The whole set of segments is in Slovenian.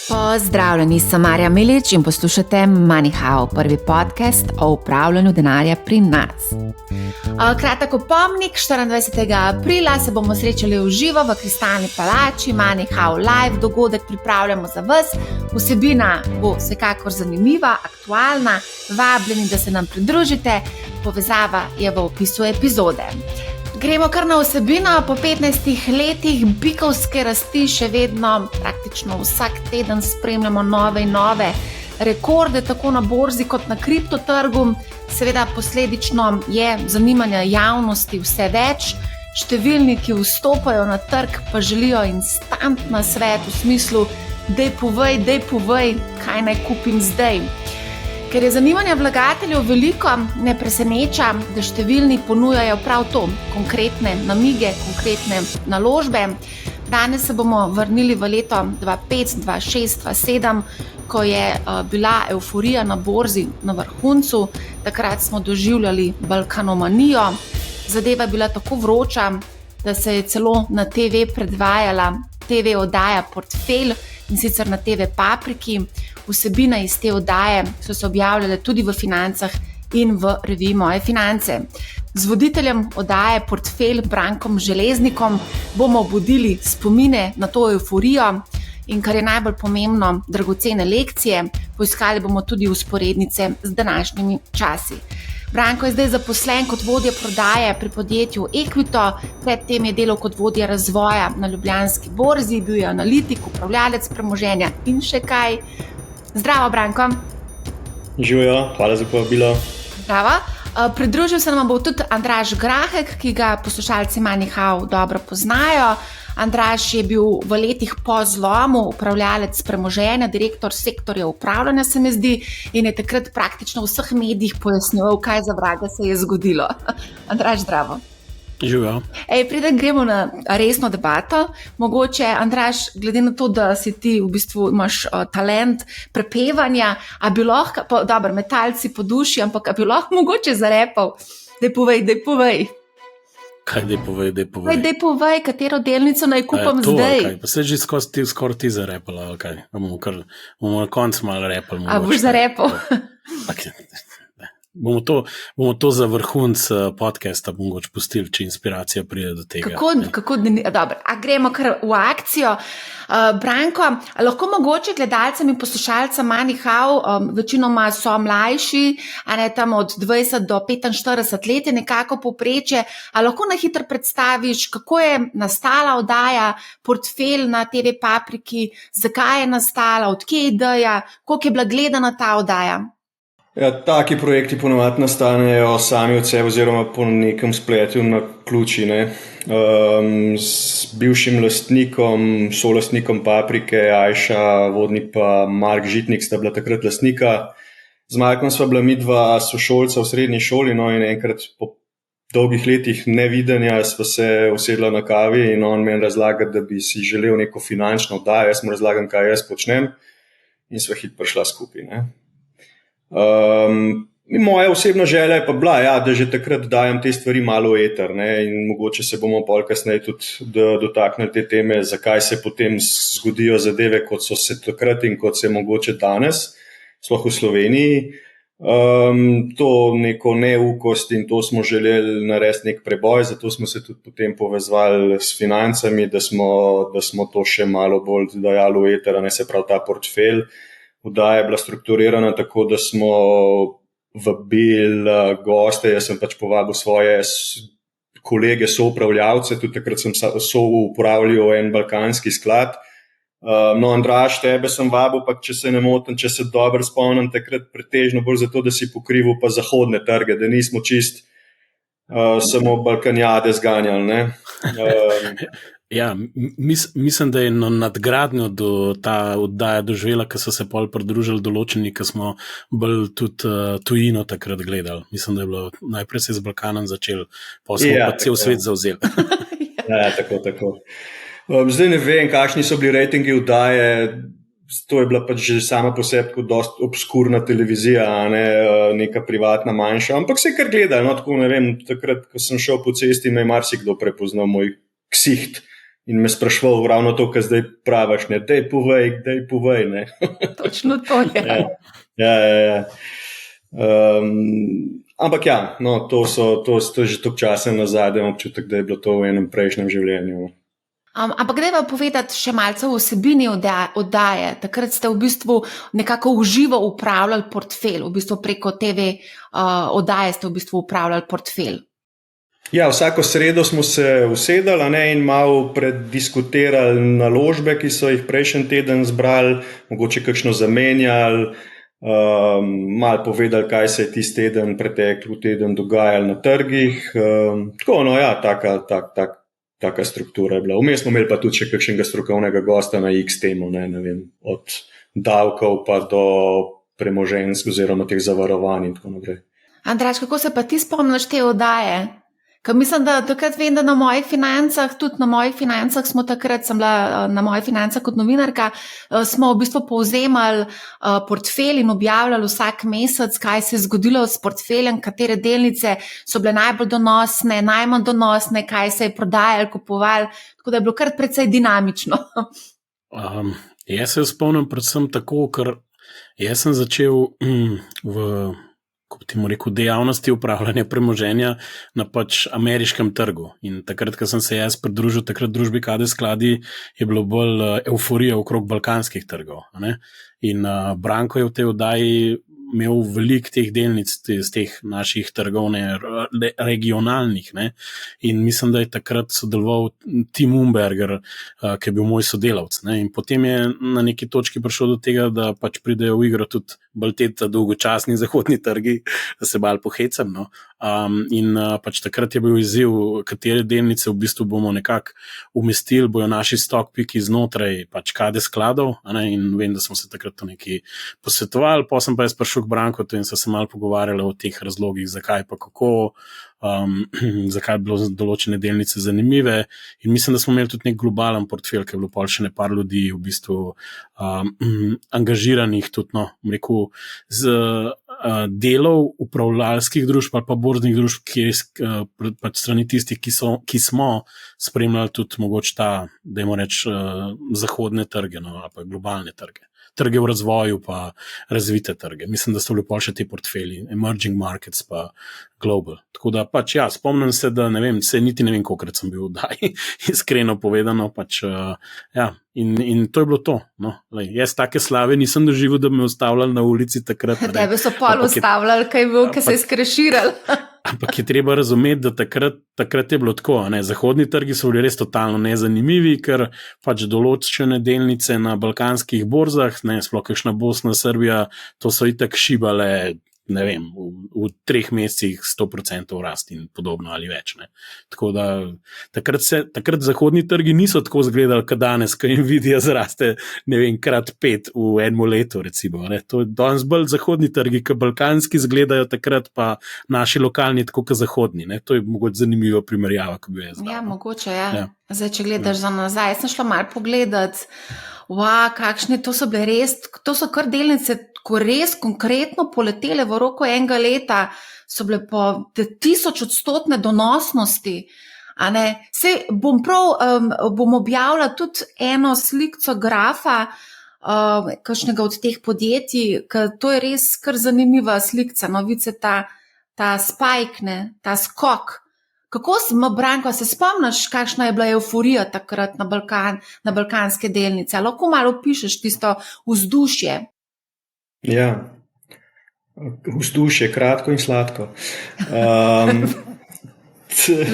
Pozdravljeni, sem Marja Milič in poslušate MoneyHow, prvi podcast o upravljanju denarja pri nas. Kratek opomnik, 24. aprila se bomo srečali v živo v Kristalni palači, MoneyHow Live, dogodek pripravljamo za vas. Vsebina bo vsekakor zanimiva, aktualna, vabljeni, da se nam pridružite, povezava je v opisu epizode. Gremo kar na vsebino. Po 15 letih bikovske rasti še vedno praktično vsak teden spremljamo nove in nove rekorde, tako na borzi kot na kriptotrgu. Seveda posledično je zanimanja javnosti vse več. Številni, ki vstopajo na trg, pa želijo instant nasvet v smislu dej povej, kaj naj kupim zdaj. Ker je zanimanja vlagateljev veliko, ne preseneča, da številni ponujajo prav to, konkretne namige, konkretne naložbe. Danes se bomo vrnili v leto 2005, 2006, 2007, ko je bila evforija na borzi na vrhuncu. Takrat smo doživljali balkanomanijo. Zadeva je bila tako vroča, da se je celo na TV predvajala TV oddaja Portfelj, in sicer na TV Papriki. Vsebine iz te oddaje so se objavljale tudi v Financah in v reviji Moje finance. Z voditeljem oddaje Portfelj Brankom Železnikom bomo obudili spomine na to evforijo in, kar je najbolj pomembno, dragocene lekcije. Poiskali bomo tudi usporednice z današnjimi časi. Branko je zdaj zaposlen kot vodja prodaje pri podjetju Equito, predtem je delal kot vodja razvoja na Ljubljanski borzi, bil je analitik, upravljalec premoženja in še kaj. Zdravo, Branko. Živijo, hvala za povabilo. Zdravo. Pridružil se nam bo tudi Andraž Grahek, ki ga poslušalci MoneyHow dobro poznajo. Andraž je bil v letih po zlomu upravljalec premoženja, direktor sektorja upravljanja, se mi zdi, in je takrat praktično v vseh medijih pojasnjeval, kaj za vraga se je zgodilo. Andraž, zdravo. Živijo. Preden gremo na resno debato, mogoče, Andraž, glede na to, da si ti v bistvu imaš talent prepevanja, a bi lahko, dobro, metalci po duši, ampak a bi lahko mogoče zarepal? Dej povej. Kaj dej povej? Dej povej, katero delnico naj kupam zdaj. Okay. Pa se že skoraj ti zarepala, ali kaj? Bomo na koncu malo repali. A boš zarepal? Okay. Bomo to za vrhunc podcasta mogoče pustili, če inspiracija pride do tega. Kako dobro, a gremo kar v akcijo. Branko, lahko mogoče gledalcem in poslušalcem MoneyHow, večinoma so mlajši, a ne tam od 20 do 45 let je nekako povprečje, a lahko na hitro predstaviš, kako je nastala oddaja Portfelj na TV Papriki, zakaj je nastala, od kje je ideja, koliko je bila gledana ta oddaja? Ja, taki projekti ponovadi nastanejo sami od sebe oziroma po nekem spletu na ključi. S bivšim lastnikom, solastnikom Paprike, Ajša Vodnik pa Mark Žitnik sta bila takrat lastnika. Z Markom sva bila midva sošolca v srednji šoli, in enkrat po dolgih letih nevidenja sva se usedla na kavi in on meni razlaga, da bi si želel neko finančno oddajo. Jaz mu razlagam, kaj jaz počnem, in sva hitro prišla skupaj. Moja osebna želja je pa bila, da že takrat dajem te stvari malo v eter, in mogoče se bomo pol kasneje tudi dotaknili te teme, zakaj se potem zgodijo zadeve, kot so se takrat in kot se mogoče danes, sploh v Sloveniji. To neko neukost in to smo želeli narediti nek preboj, zato smo se tudi potem povezvali s financami, da smo to še malo bolj dajali v eter, se pravi ta portfelj. Oddaja je bila strukturirana tako, da smo vabili goste, jaz sem povabil svoje kolege, soupravljavce, tudi takrat sem soupravljal en balkanski sklad. Andraž, tebe sem vabil, pa če se ne motim, če se dobro spomnim, takrat pretežno bolj zato, da si pokrival pa zahodne trge, da nismo čist samo balkanjade zganjali. Ja, mislim, da je nadgradnjo do ta oddaja doživela, ko so se pol pridružili določeni, ko smo bolj tudi tujino takrat gledali. Mislim, da je bilo najprej se z Balkanom začel, pa smo pa cel svet zavzeli. Ja, tako. Zdaj ne vem, kakšni so bili rejtingi oddaje, to je bila pač že sama po sebi dosti obskurna televizija, neka privatna manjša, ampak se je kar gledali, tako ne vem, takrat, ko sem šel po cesti, me je marsikdo prepoznal moj ksiht. in me sprašval ravno to, kar zdaj praviš, ne, dej povej, ne. Točno to je. Ja. Ampak ja, no, to je že toliko časa nazaj, občutek, da je bilo to v enem prejšnjem življenju. Ampak dajva povedati še malce o vsebini oddaje. Takrat ste v bistvu nekako uživo upravljali portfelj, v bistvu preko TV oddaje ste v bistvu upravljali portfelj. Ja, vsako sredo smo se usedali, ne, in malo prediskutirali naložbe, ki so jih prejšnji teden zbrali, mogoče kakšno zamenjali, malo povedali, kaj se je tisti pretekli teden dogajalo na trgih. Tako, no ja, taka struktura je bila. Vmes smo imeli pa tudi še kakšnega strokovnega gosta na X temu, ne vem, od davkov pa do premoženjsk oziroma teh zavarovanj in tako naprej. Andraž, kako se pa ti spomniš te oddaje? Ker mislim, da takrat vem, da na mojih financah, tudi na mojih financah smo takrat, sem bila na mojih financah kot novinarka, smo v bistvu povzemali portfelj in objavljali vsak mesec, kaj se je zgodilo s portfeljem, katere delnice so bile najbolj donosne, najmanj donosne, kaj se je prodajalo, kupovalo, tako da je bilo kar precej dinamično. Jaz se spomnim predvsem tako, ker jaz sem začel dejavnosti upravljanja premoženja na pač ameriškem trgu. In takrat, ko sem se jaz pridružil družbi KD Skladi, je bilo bolj euforija okrog balkanskih trgov. Ne? In Branko je v tej oddaji imel veliko teh delnic z teh naših trgov, regionalnih. Ne? In mislim, da je takrat sodeloval Tim Umberger, ki je bil moj sodelavc. Ne? In potem je na neki točki prišel do tega, da pač pridejo v igro tudi bolj te dolgočasni zahodni trgi, da se bolj pohecam. No? In pač takrat je bil izziv, katere delnice v bistvu bomo nekako umestili, bojo naši stock piki znotraj pač KD Skladov, in vem, da smo se takrat to nekaj posvetovali, pa sem pa jaz prišel k Brankotu in so se malo pogovarjali o teh razlogih, zakaj pa kako, zakaj bi bilo določene delnice zanimive, in mislim, da smo imeli tudi nek globalen portfelj, ki je bilo pol še ne par ljudi v bistvu angažiranih tudi, no, rekel, z delov upravljalskih družb ali pa borznih družb, ki pač strani tistih, ki smo spremljali tudi mogoče ta, dajmo reči, zahodne trge, no, ali pa globalne trge v razvoju pa razvite trge. Mislim, da so bili pol še ti portfelji, emerging markets pa global. Tako da pač ja, spomnim se, da ne vem, niti ne vem, kolikrat sem bil v oddaji, iskreno povedano, pač ja, in to je bilo to. No. Lej, jaz take slave nisem doživel, da bi me ustavljali na ulici takrat. Tebe so pol ustavljali, kaj je bil, kaj se je skreširal. Ampak je treba razumeti, da takrat je bilo tako. Ne? Zahodni trgi so bili res totalno nezanimivi, ker pač določene delnice na balkanskih borzah, sploh kakšna Bosna, Srbija, to so itak šibale, ne vem, v 3 mesecih 100% rast in podobno ali več. Ne? Tako da takrat zahodni trgi niso tako izgledali, kot danes, ko Nvidia zraste, ne vem, krat 5 v enem letu, recimo. Ne? To je danes bolj zahodni trgi, kot balkanski izgledajo takrat, pa naši lokalni tako kot zahodni. Ne? To je mogoče zanimiva primerjava, ko bi jaz zdaj. Ja, mogoče, ja. Zdaj, če gledaš za nazaj, jaz sem šla malo pogledat, kakšne to so bile res, to so kar delnice, ko res konkretno poletele v roku enega leta, so bile po 1000% donosnosti. Sej bom objavila tudi eno slikco grafa, kakšnega od teh podjetij, ker to je res kar zanimiva slikca, no, vidice ta spike, ne, ta skok. Kako Branko, se spomniš, kakšna je bila euforija takrat na balkanske delnice? Lahko malo opišeš tisto vzdušje? Ja, vzdušje, kratko in sladko.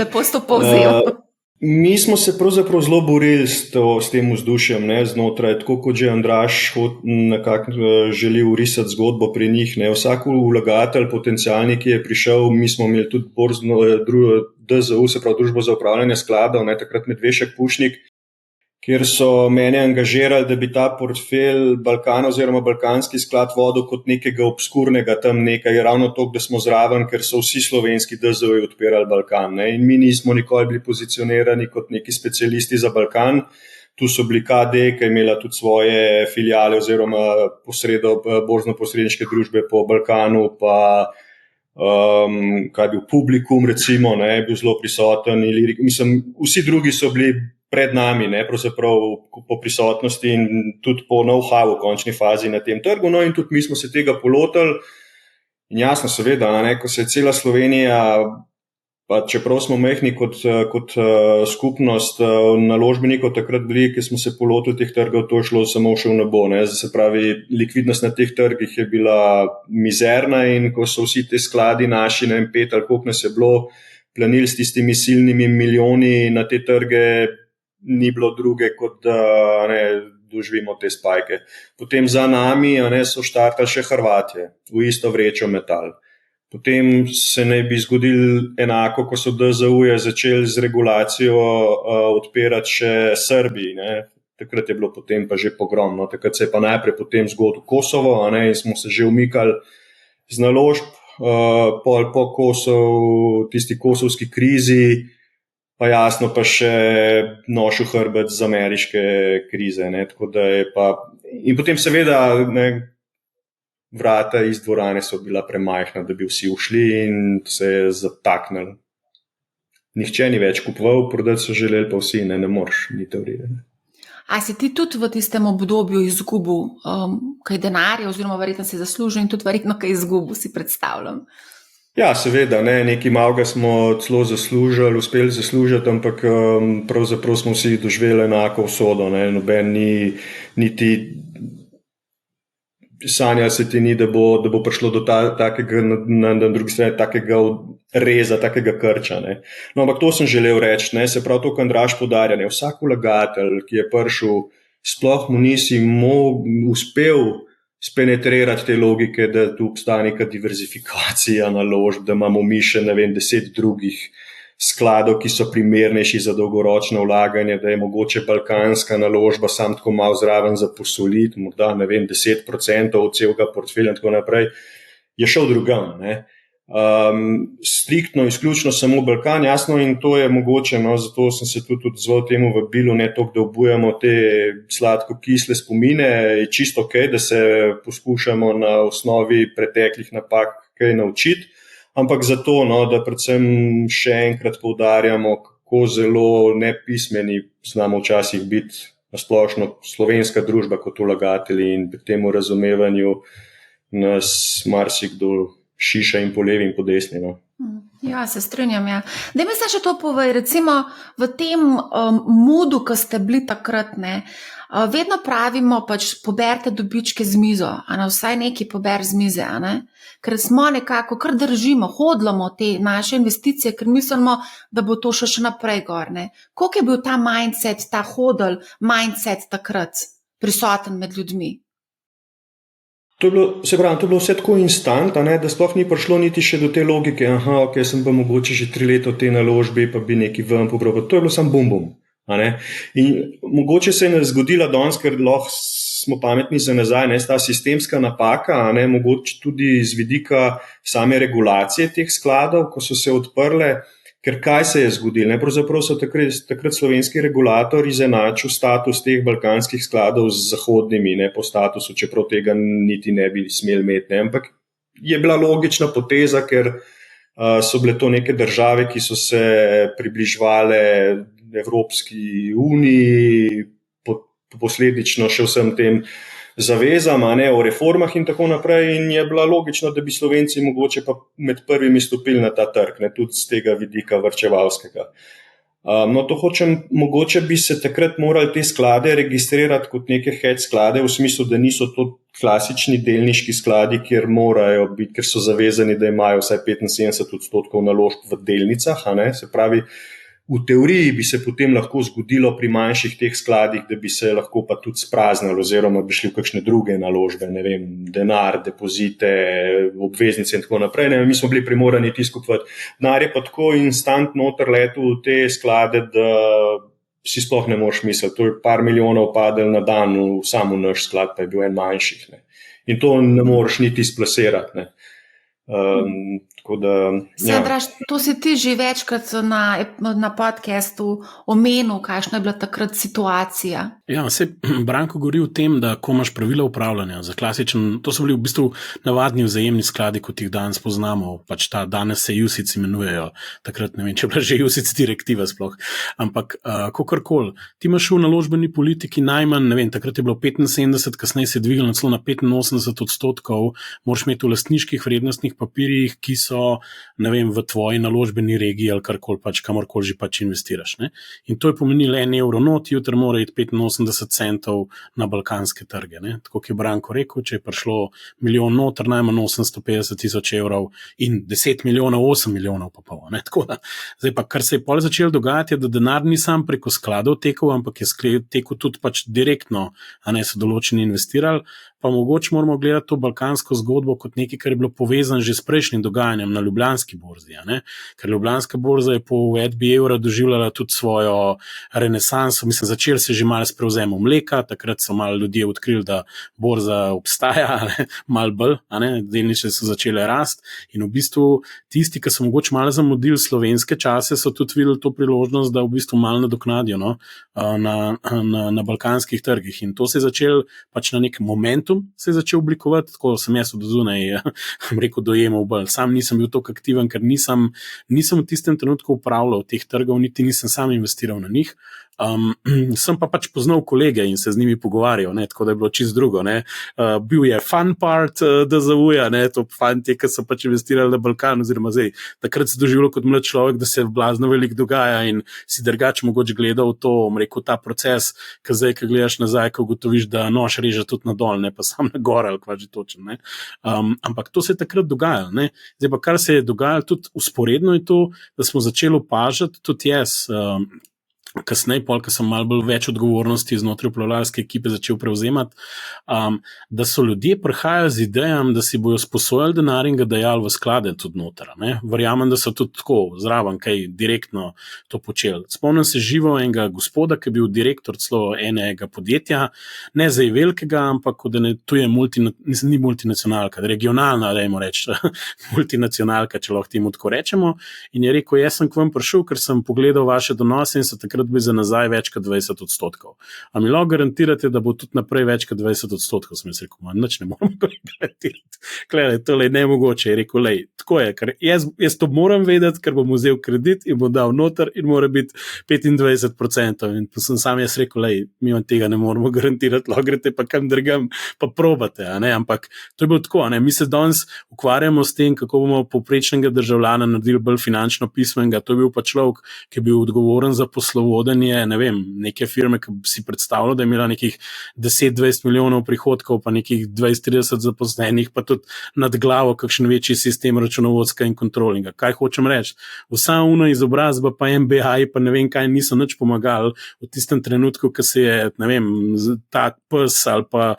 Lepo si to povzel. Mi smo se pravzaprav zelo borili s tem vzdušjem, ne, znotraj, tako kot že Andraž nekako želi urisati zgodbo pri njih. Ne. Vsak vlagatelj, potencialni, ki je prišel, mi smo imeli tudi borzno DZU, se pravi Družbo za upravljanje skladov, ne, takrat Medvešek Pušnik, kjer so mene angažirali, da bi ta portfelj Balkana oziroma balkanski sklad vodil kot nekega obskurnega tam nekaj, ravno to, da smo zraven, ker so vsi slovenski DZU odpirali Balkan. Ne. In mi nismo nikoli bili pozicionirani kot neki specialisti za Balkan. Tu so bili KD, ki je imela tudi svoje filijale oziroma borzno-posredniške družbe po Balkanu, pa kaj je bil Publikum, recimo, ne, je bil zelo prisoten. Mislim, vsi drugi so bili pred nami, ne, pravzaprav po prisotnosti in tudi po know-howu v končni fazi na tem trgu. No in tudi mi smo se tega polotili. In jasno, seveda, ne, ko se je cela Slovenija, pa čeprav smo mehni kot skupnost naložbenikov takrat bili, ki smo se polotili teh trgov, to je šlo samo še v nebo. Ne. Se pravi, likvidnost na teh trgih je bila mizerna in ko so vsi te skladi naši, ne vem, 5 ali koliko nas je bilo, planili s tistimi silnimi milijoni na te trge, ni bilo druge, kot da doživimo te spajke. Potem za nami so štartali še Hrvatje, v isto vrečo metal. Potem se naj bi zgodil enako, ko so DZU-je začeli z regulacijo odpirati še Srbiji. Ne. Takrat je bilo potem pa že pogrom. No. Takrat se je pa najprej potem zgodil Kosovo in smo se že umikali z naložb. Po tisti kosovski krizi, pa jasno pa še nošel hrbet z ameriške krize. Ne. Tako da je pa... In potem seveda... Vrata iz dvorane so bila premajhna, da bi vsi ušli in se je zataknili. Nihče ni več kupoval, prodati so želeli pa vsi, ne moreš, ni teorije. A si ti tudi v tistem obdobju izgubil kaj denarja, oziroma verjetno si zaslužil in tudi verjetno kaj izgubil, si predstavljam? Ja, seveda, nekaj malega smo celo zaslužili, uspeli zaslužiti, ampak pravzaprav smo vsi doživeli enako usodo. Noben ni niti... Sanja se ti ni, da bo prišlo do takega, na drugi strani, takega reza, takega krča. Ne. No, ampak to sem želel reči, ne. Se pravi to, kar Andraž poudarja, ne. Vsak vlagatelj, ki je prišel, sploh mu nisi uspel spenetrirati te logike, da tu obstaja neka diverzifikacija naložb, da imamo mi še, 10 drugih skladov, ki so primernejši za dolgoročno vlaganje, da je mogoče balkanska naložba sam tako malo zraven za posoliti, morda 10% od celega portfelja in tako naprej, je šel drugam. Striktno, izključno samo Balkan, jasno, in to je mogoče, zato sem se tudi odzval temu vabilu, ne toliko, da obujamo te sladko-kisle spomine, je čisto ok, da se poskušamo na osnovi preteklih napak kaj naučiti. Ampak zato, da predvsem še enkrat poudarjamo, kako zelo nepismeni znamo včasih biti na splošno slovenska družba kot vlagatelji in pri tem razumevanju nas marsikdo šiša in po levi in po desni. Ja, se strinjam, ja. Daj mi se še to povej, recimo v tem moodu, ko ste bili takrat, ne, vedno pravimo poberite dobičke z mizo, vsaj nekaj pober z mize, ker smo nekako, kar držimo, hodlamo te naše investicije, ker mislimo, da bo to še naprej gor. Koliko je bil ta mindset, ta hodl mindset takrat prisoten med ljudmi? To je bilo vse tako instant, da sploh ni prišlo niti še do te logike, ok, sem pa mogoče že 3 leta v tej naložbi, pa bi nekaj ven pobral. To je bilo samo bum. In mogoče se je zgodila danes, ker lahko smo pametni za nazaj, ta sistemska napaka, mogoče tudi z vidika same regulacije teh skladov, ko so se odprle, ker kaj se je zgodilo? Pravzaprav so takrat slovenski regulator izenačil status teh balkanskih skladov z zahodnimi, po statusu, čeprav tega niti ne bi smeli imeti. Ampak je bila logična poteza, ker so bile to neke države, ki so se približevale Evropski uniji, posledično še vsem tem zavezam, o reformah in tako naprej, in je bila logično, da bi Slovenci mogoče pa med prvimi stopili na ta trg, tudi z tega vidika varčevalskega. To hočem, mogoče bi se takrat morali te sklade registrirati kot neke hedge sklade, v smislu, da niso to klasični delniški skladi, kjer morajo biti, ker so zavezani, da imajo vsaj 75% naložb v delnicah, se pravi, v teoriji bi se potem lahko zgodilo pri manjših teh skladih, da bi se lahko pa tudi spraznili oziroma bi šli v kakšne druge naložbe, denar, depozite, obveznice in tako naprej. Mi smo bili primorani tiskovati. Denar je pa tako instant noter letel v te sklade, da si sploh ne moreš misliti. To je par milijonov padel na dan, samo naš sklad pa je bil en manjših. In to ne moreš niti splasirati. Andraž, to si ti že večkrat na podcastu omenil, kakšna je bila takrat situacija. Ja, se Branko govori o tem, da ko imaš pravila upravljanja za klasičen, to so bili v bistvu navadni vzajemni skladi, kot jih danes poznamo, pač danes se UCITS imenujejo, takrat ne vem, če je bila že UCITS direktiva sploh, ampak kakorkoli, ti imaš v naložbeni politiki najmanj, ne vem, takrat je bilo 75, kasneje se je dvignilo celo na 85%, moraš imeti v lastniških vrednostnih papirjih, ki so, ne vem, v tvoji naložbeni regiji ali karkoli pač, kamorkoli že pač investiraš, ne? In to je pomenilo €1 not, jutri mora iti 85 centov na balkanske trge. Ne? Tako je Branko rekel, če je prišlo milijon noter, najmanj 850 000 evrov in 10 milijonov, 8 milijonov pa pol. Tako da, zdaj pa, kar se je pol začelo dogajati, je, da denar ni sam preko skladov tekel, ampak je tekel tudi pač direktno, a ne so določeni investirali, pa mogoče moramo gledati to balkansko zgodbo kot nekaj, kar je bilo povezano že s prejšnjim dogajanjem na Ljubljanski borzi. Ker Ljubljanska borza je po uvedbi evra doživljala tudi svojo renesanso, mislim, začel se že malo s prevzemom mleka, takrat so malo ljudje odkrili, da borza obstaja, malo bolj, delnice so začele rasti in v bistvu tisti, ki so mogoče malo zamudili slovenske čase, so tudi videli to priložnost, da v bistvu malo nadoknadijo na balkanskih trgih in to se je začelo pač na nek momentum se je začel oblikovati, tako sem jaz od zunaj rekel, dojemal bolj. Sam nisem bil toliko aktiven, ker nisem v tistem trenutku upravljal teh trgov, niti nisem sam investiral na njih. Sem pa pač poznal kolege in se z njimi pogovarjal, tako da je bilo čisto drugo. Bil je fun part DZU-ja, to fantje, ki so pač investirali na Balkan, oziroma zdaj, takrat se doživljal kot mlad človek, da se blazno veliko dogaja in si drugače mogoče gledal to, rekel, ta proces, ki zdaj, ki gledaš nazaj, ko ugotoviš, da nož reže tudi na dol, ne pa sam na gor ali kva že točen. Ampak to se je takrat dogajalo. Zdaj pa kar se je dogajalo tudi usporedno je to, da smo začeli opažati, tudi jaz, kasneje, ko sem malo bolj več odgovornosti znotraj upravljalske ekipe začel prevzemati, da so ljudje prihajali z idejami, da si bojo sposojali denar in ga dajali v sklade tudi noter. Verjamem, da so tudi tako zraven kaj direktno to počeli. Spomnim se živo enega gospoda, ki je bil direktor celo enega podjetja, ne zdaj velikega, ampak tu je ni multinacionalka, regionalna, dajmo reči, multinacionalka, če lahko temu tako rečemo, in je rekel, jaz sem k vam prišel, ker sem pogledal vaše donose in so takrat bi za nazaj več kot 20%. A mi lahko garantirate, da bo tudi naprej več kot 20%? Sem jaz rekel, nič ne moramo garantirati. Gledaj, tole je nemogoče. Je rekel, tako je, ker jaz to moram vedeti, ker bom vzel kredit in bom dal noter in mora biti 25%. In pa sem sam jaz rekel, mi vam tega ne moramo garantirati, lahko greste pa kam drugam, pa probate. Ampak to je bilo tako. Mi se danes ukvarjamo s tem, kako bomo povprečnega državljana naredili bolj finančno pismenega. To je bil pa človek, ki je bil odgovoren za poslovodenje, ne vem, neke firme, ki si predstavljal, da je imela nekih 10-20 milijonov prihodkov, pa nekih 20-30 zaposlenih, pa tudi nad glavo kakšen večji sistem računovodska in kontrolinga. Kaj hočem reči? Vsa una izobrazba, pa MBA, pa ne vem kaj, niso nič pomagali v tistem trenutku, ko se je, ne vem, tak pes ali pa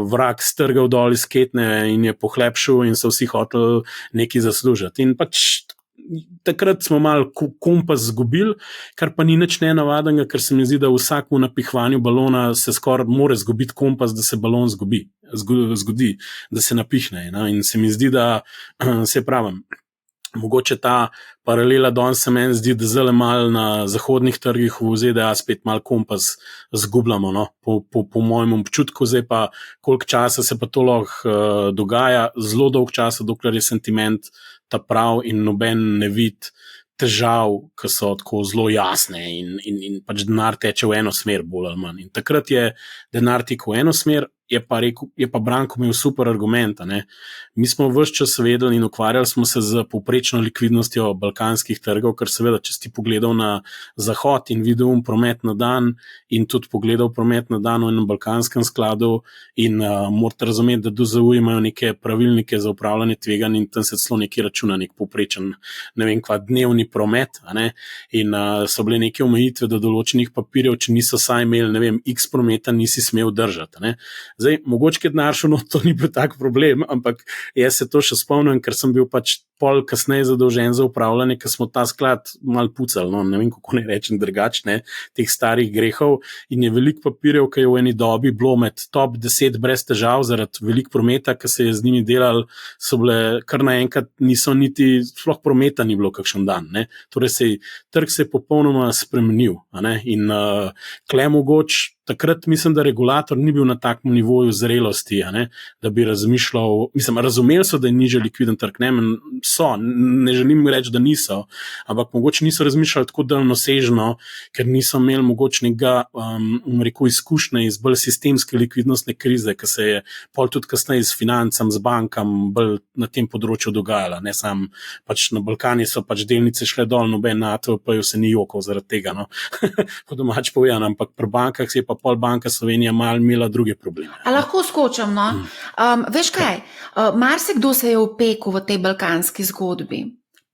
vrag strgal dol iz ketne in je pohlepšil in so vsi hoteli nekaj zaslužiti. In pač takrat smo malo kompas zgubili, kar pa ni nič nenavadnega, ker se mi zdi, da v vsakem napihvanju balona se skoraj more zgubiti kompas, da se balon zgodi, da se napihne. In se mi zdi, da se pravim, mogoče ta paralela danes se meni zdi, da zelo malo na zahodnih trgih v ZDA spet malo kompas zgubljamo, po mojem občutku. Zdaj pa koliko časa se pa to lahko dogaja, zelo dolg časa, dokler je sentiment ta prav in noben ne vidi težav, ki so tako zelo jasne in pač denar teče v eno smer bolj ali manj. In takrat je denar tekel v eno smer, je pa Branko imel super argument. Mi smo ves čas vedeli in ukvarjali smo se z povprečno likvidnostjo balkanskih trgov, ker seveda, če si pogledal na zahod in videl promet na dan in tudi pogledal promet na dan v enem balkanskem skladu in morate razumeti, da DZU imajo neke pravilnike za upravljanje tveganj in tam se celo nekaj računa, nek povprečen, ne vem kva, dnevni promet, in so bile neke omejitve do določenih papirjev, če niso saj imeli, ne vem, x prometa nisi smel držati. Zdaj, mogoče, ker denar šel, to ni bil tak problem, ampak jaz se to še spomnim, ker sem bil pač pol kasneje zadolžen za upravljanje, ker smo ta sklad mal pucali, ne vem, kako ne rečem drugače, teh starih grehov in je veliko papirjev, ki je v eni dobi bilo med top 10 brez težav zaradi veliko prometa, ki se je z njimi delal, so bile kar naenkrat niso niti, sploh prometa ni bilo kakšen dan. Torej trg se je popolnoma spremenil in kle mogoče takrat mislim, da regulator ni bil na takem nivoju zrelosti, da bi razmišljal, razumeli so, da je nižji likviden trg, ne želim reči, da niso, ampak mogoče niso razmišljali tako daljnosežno, ker niso imeli mogoče nekega, izkušnje iz bolj sistemske likvidnostne krize, ki se je pol tudi kasneje z financam, z bankam bolj na tem področju dogajala. Ne sam, pač na Balkani so pač delnice šle dol, noben NATO pa jo se ni jokal zaradi tega, po domač povedano, ampak pri bankah se je pa pol Banka Slovenija malo imela druge probleme. A lahko skočim, no? Veš kaj, marsikdo se je opekel v tej balkanski zgodbi.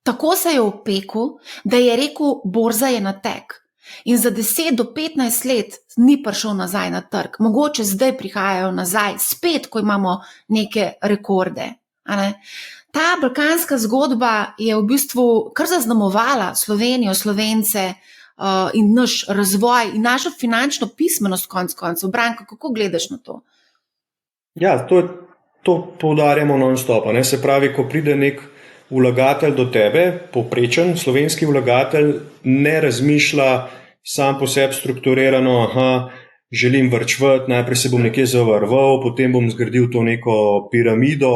Tako se je opekel, da je rekel, borza je na tek. In za 10 do 15 let ni prišel nazaj na trg. Mogoče zdaj prihajajo nazaj, spet, ko imamo neke rekorde. Ta balkanska zgodba je v bistvu kar zaznamovala Slovenijo, Slovence in naš razvoj in našo finančno pismenost konec koncev. Branko, kako gledaš na to? Ja, to poudarjamo non-stop. Se pravi, ko pride nek vlagatelj do tebe, povprečen slovenski vlagatelj, ne razmišlja sam po sebi strukturirano, želim varčevati, najprej se bom nekje zavarval, potem bom zgradil to neko piramido,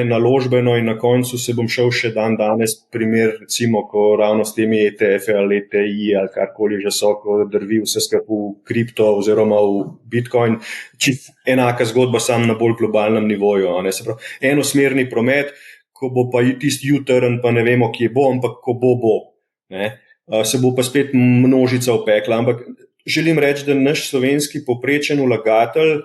naložbeno in na koncu se bom šel še danes primer, recimo, ko ravno s temi ETF ali ETI ali karkoli že so, ko drvi vse skupaj v kripto oziroma v Bitcoin, čist enaka zgodba, sam na bolj globalnem nivoju. Se pravi, enosmerni promet, ko bo pa tisti U-turn, pa ne vemo, kje bo, ampak ko bo. Se bo pa spet množica opekla, ampak želim reči, da naš slovenski povprečen vlagatelj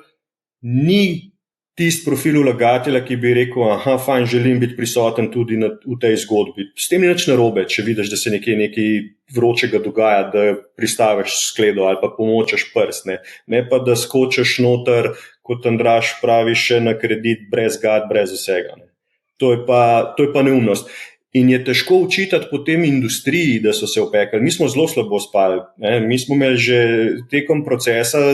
ni tisti profil vlagatelja, ki bi rekel, fajn, želim biti prisoten tudi v tej zgodbi. S tem ni nič narobe, če vidiš, da se nekaj vročega dogaja, da pristaviš skledo ali pa pomočeš prst, ne pa da skočiš noter, kot Andraž pravi, še na kredit, brez gad, brez vsega. To je pa neumnost. In je težko učitati potem industriji, da so se opekali. Mi smo zelo slabo spali. Mi smo imeli že tekom procesa,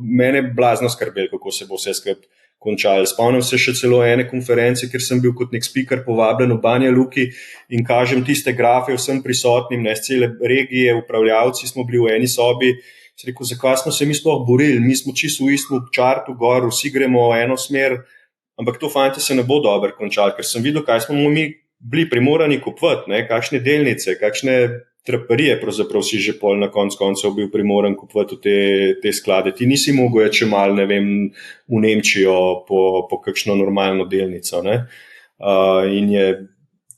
mene blazno skrbeli, kako se bo vse skupaj končalo. Spomnim se še celo ene konference, kjer sem bil kot nek speaker povabljen v Banja Luki in kažem tiste grafe vsem prisotnim, z cele regije, upravljavci smo bili v eni sobi. Sem rekel, zakaj smo se mi sploh borili? Mi smo čisto v istem čartu gor, vsi gremo v eno smer, ampak to, fante, se ne bo dobro končalo, ker sem videl, kaj smo mi bili primorani kupovati, kakšne delnice, kakšne traparije, pravzaprav si že pol na koncu bil primoran kupovati te sklade. Ti nisi mogel če mal, v Nemčijo po kakšno normalno delnico. In je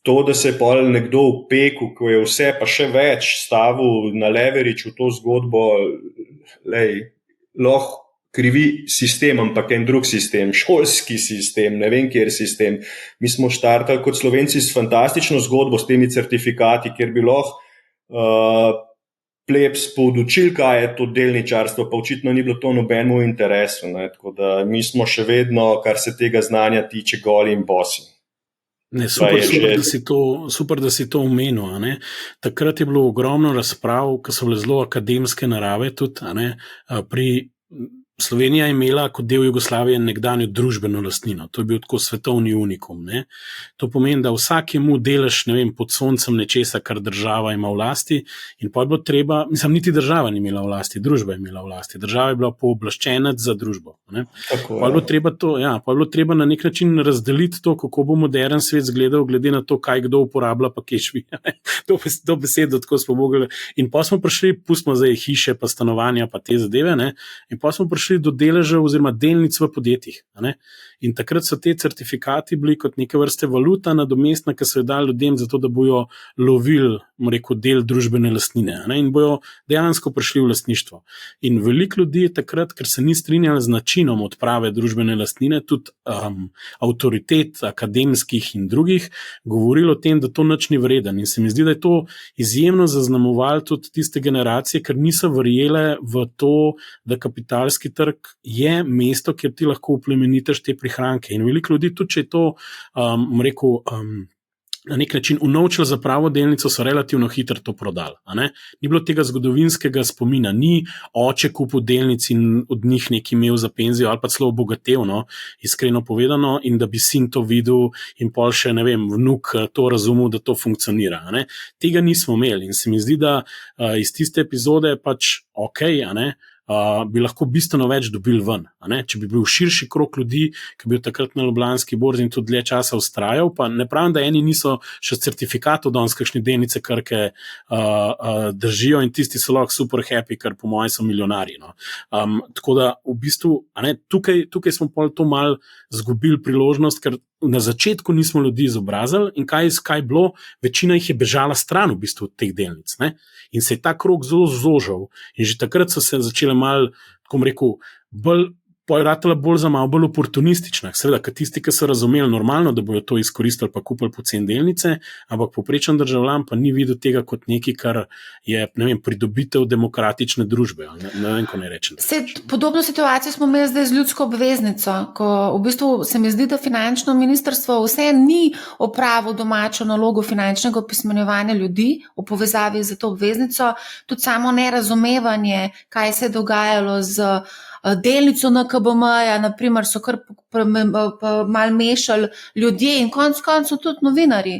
to, da se pol nekdo upekel, ko je vse pa še več stavil na leverage v to zgodbo, lahko krivi sistem, ampak en drug sistem, šolski sistem, ne vem, kjer sistem. Mi smo štartali kot Slovenci s fantastično zgodbo s temi certifikati, kjer bi lahko plebs podučil, kaj je to delničarstvo, pa očitno ni bilo to nobenemu interesu. Tako da mi smo še vedno, kar se tega znanja tiče, goli in bosi. Super, da si to omenil. Takrat je bilo ogromno razprav, ki so bile zelo akademske narave tudi, Slovenija je imela kot del Jugoslavije nekdanjo družbeno lastnino. To je bil tako svetovni unikum. To pomeni, da vsak je mu delež, pod soncem nečesa, kar država ima v lasti, in pa je bilo treba, niti država ni imela v lasti, družba je imela v lasti. Država je bila pooblaščenec za družbo. Pa je bilo treba na nek način razdeliti to, kako bo modern svet zgledal, glede na to, kaj kdo uporablja, pa kje švi. To besedo, tako smo mogli. In pa smo prišli, pustimo zdaj hiše, pa stanovanja, pa te zadeve, in pa smo prišli do deležev oziroma delnic v podjetjih. In takrat so te certifikati bili kot neke vrste valuta nadomestna, ki so jo dali ljudem zato, da bojo lovili, del družbene lastnine, in bojo dejansko prišli v lastništvo. In veliko ljudi je takrat, ker se ni strinjali z načinom odprave družbene lastnine, tudi avtoritet akademskih in drugih, govorilo o tem, da to nič ni vreden. In se mi zdi, da je to izjemno zaznamovalo tudi tiste generacije, ker niso verjele v to, da kapitalski trg je mesto, kjer ti lahko uplemenitaš te prihranke. In veliko ljudi, tudi če je to, na nek način unovčilo za pravo delnico, so relativno hitro to prodali. Ni bilo tega zgodovinskega spomina, ni oče kupil delnic in od njih nekaj imel za penzijo ali pa celo obogatel, iskreno povedano, in da bi sin to videl in pol še, vnuk to razumel, da to funkcionira. Tega nismo imeli in se mi zdi, da iz tiste epizode pač bi lahko bistveno več dobili ven. Če bi bil širši krog ljudi, ki bi bil takrat na Ljubljanski borzi in tudi dlje časa vztrajal, pa ne pravim, da eni niso še certifikatov danes, kakšne delnice Krke držijo in tisti so lahko super happy, ker po mojem so milijonarji. No. Tako da v bistvu, tukaj smo pol to malo zgubili priložnost, ker na začetku nismo ljudi izobrazili in kaj bilo, večina jih je bežala stran v bistvu od teh delnic. Ne? In se je ta krog zelo zožal in že takrat so se začele malo, tako rekel, bolj za malo bolj oportunistična. Seveda, ker tisti, ki so razumeli normalno, da bojo to izkoristili pa kupili poceni delnice, ampak povprečen državljan pa ni videl tega kot nekaj, kar je, ne vem, pridobitev demokratične družbe. Ne vem, ko ne rečem. Podobno situacijo smo imeli zdaj z ljudsko obveznico, ko v bistvu se mi zdi, da finančno ministrstvo vse ni opravilo domačo nalogo finančnega opismenjevanja ljudi v povezavi z to obveznico, tudi samo nerazumevanje, kaj se je dogajalo z delnico NKBM-ja, naprimer so kar malo mešali ljudje in konec koncev tudi novinarji.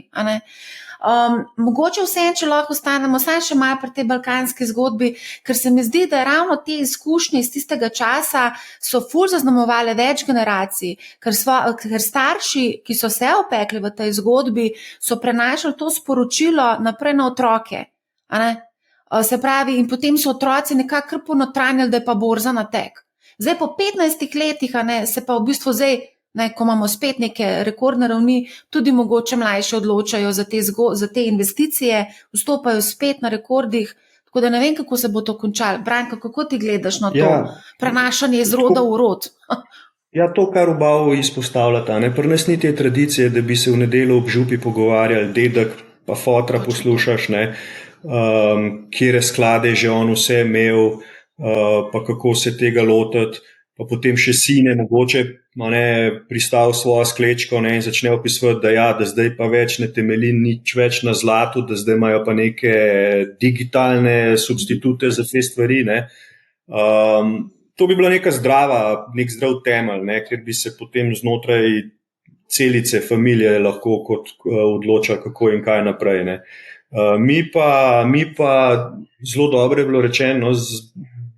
Mogoče vse, če lahko ostanemo še malo pri tej balkanski zgodbi, ker se mi zdi, da ravno te izkušnje iz tistega časa so ful zaznamovale več generacij, ker starši, ki so se opekli v tej zgodbi, so prenašali to sporočilo naprej na otroke. Se pravi, in potem so otroci nekako kar ponotranjali, da je pa borza na tek. Zdaj po 15 letih, se pa v bistvu zdaj, ko imamo spet neke rekordne ravni, tudi mogoče mlajši odločajo za te investicije, vstopajo spet na rekordih, tako da ne vem, kako se bo to končalo. Branko, kako ti gledaš na to prenašanje iz roda v rod? Ja, to, kar oba izpostavljata. Pri nas ni te tradicije, da bi se v nedeljo ob župi pogovarjali, dedek pa fotra poslušaš, kjer sklade že on vse imel, pa kako se tega lotiti, pa potem še sine mogoče pristal svojo sklečko in začne opisovati, da zdaj pa več ne temelji nič več na zlatu, da zdaj imajo pa neke digitalne substitute za te stvari. To bi bila nek zdrav temelj, ker bi se potem znotraj celice familije lahko odločali, kako in kaj naprej. Mi pa zelo dobro je bilo rečeno,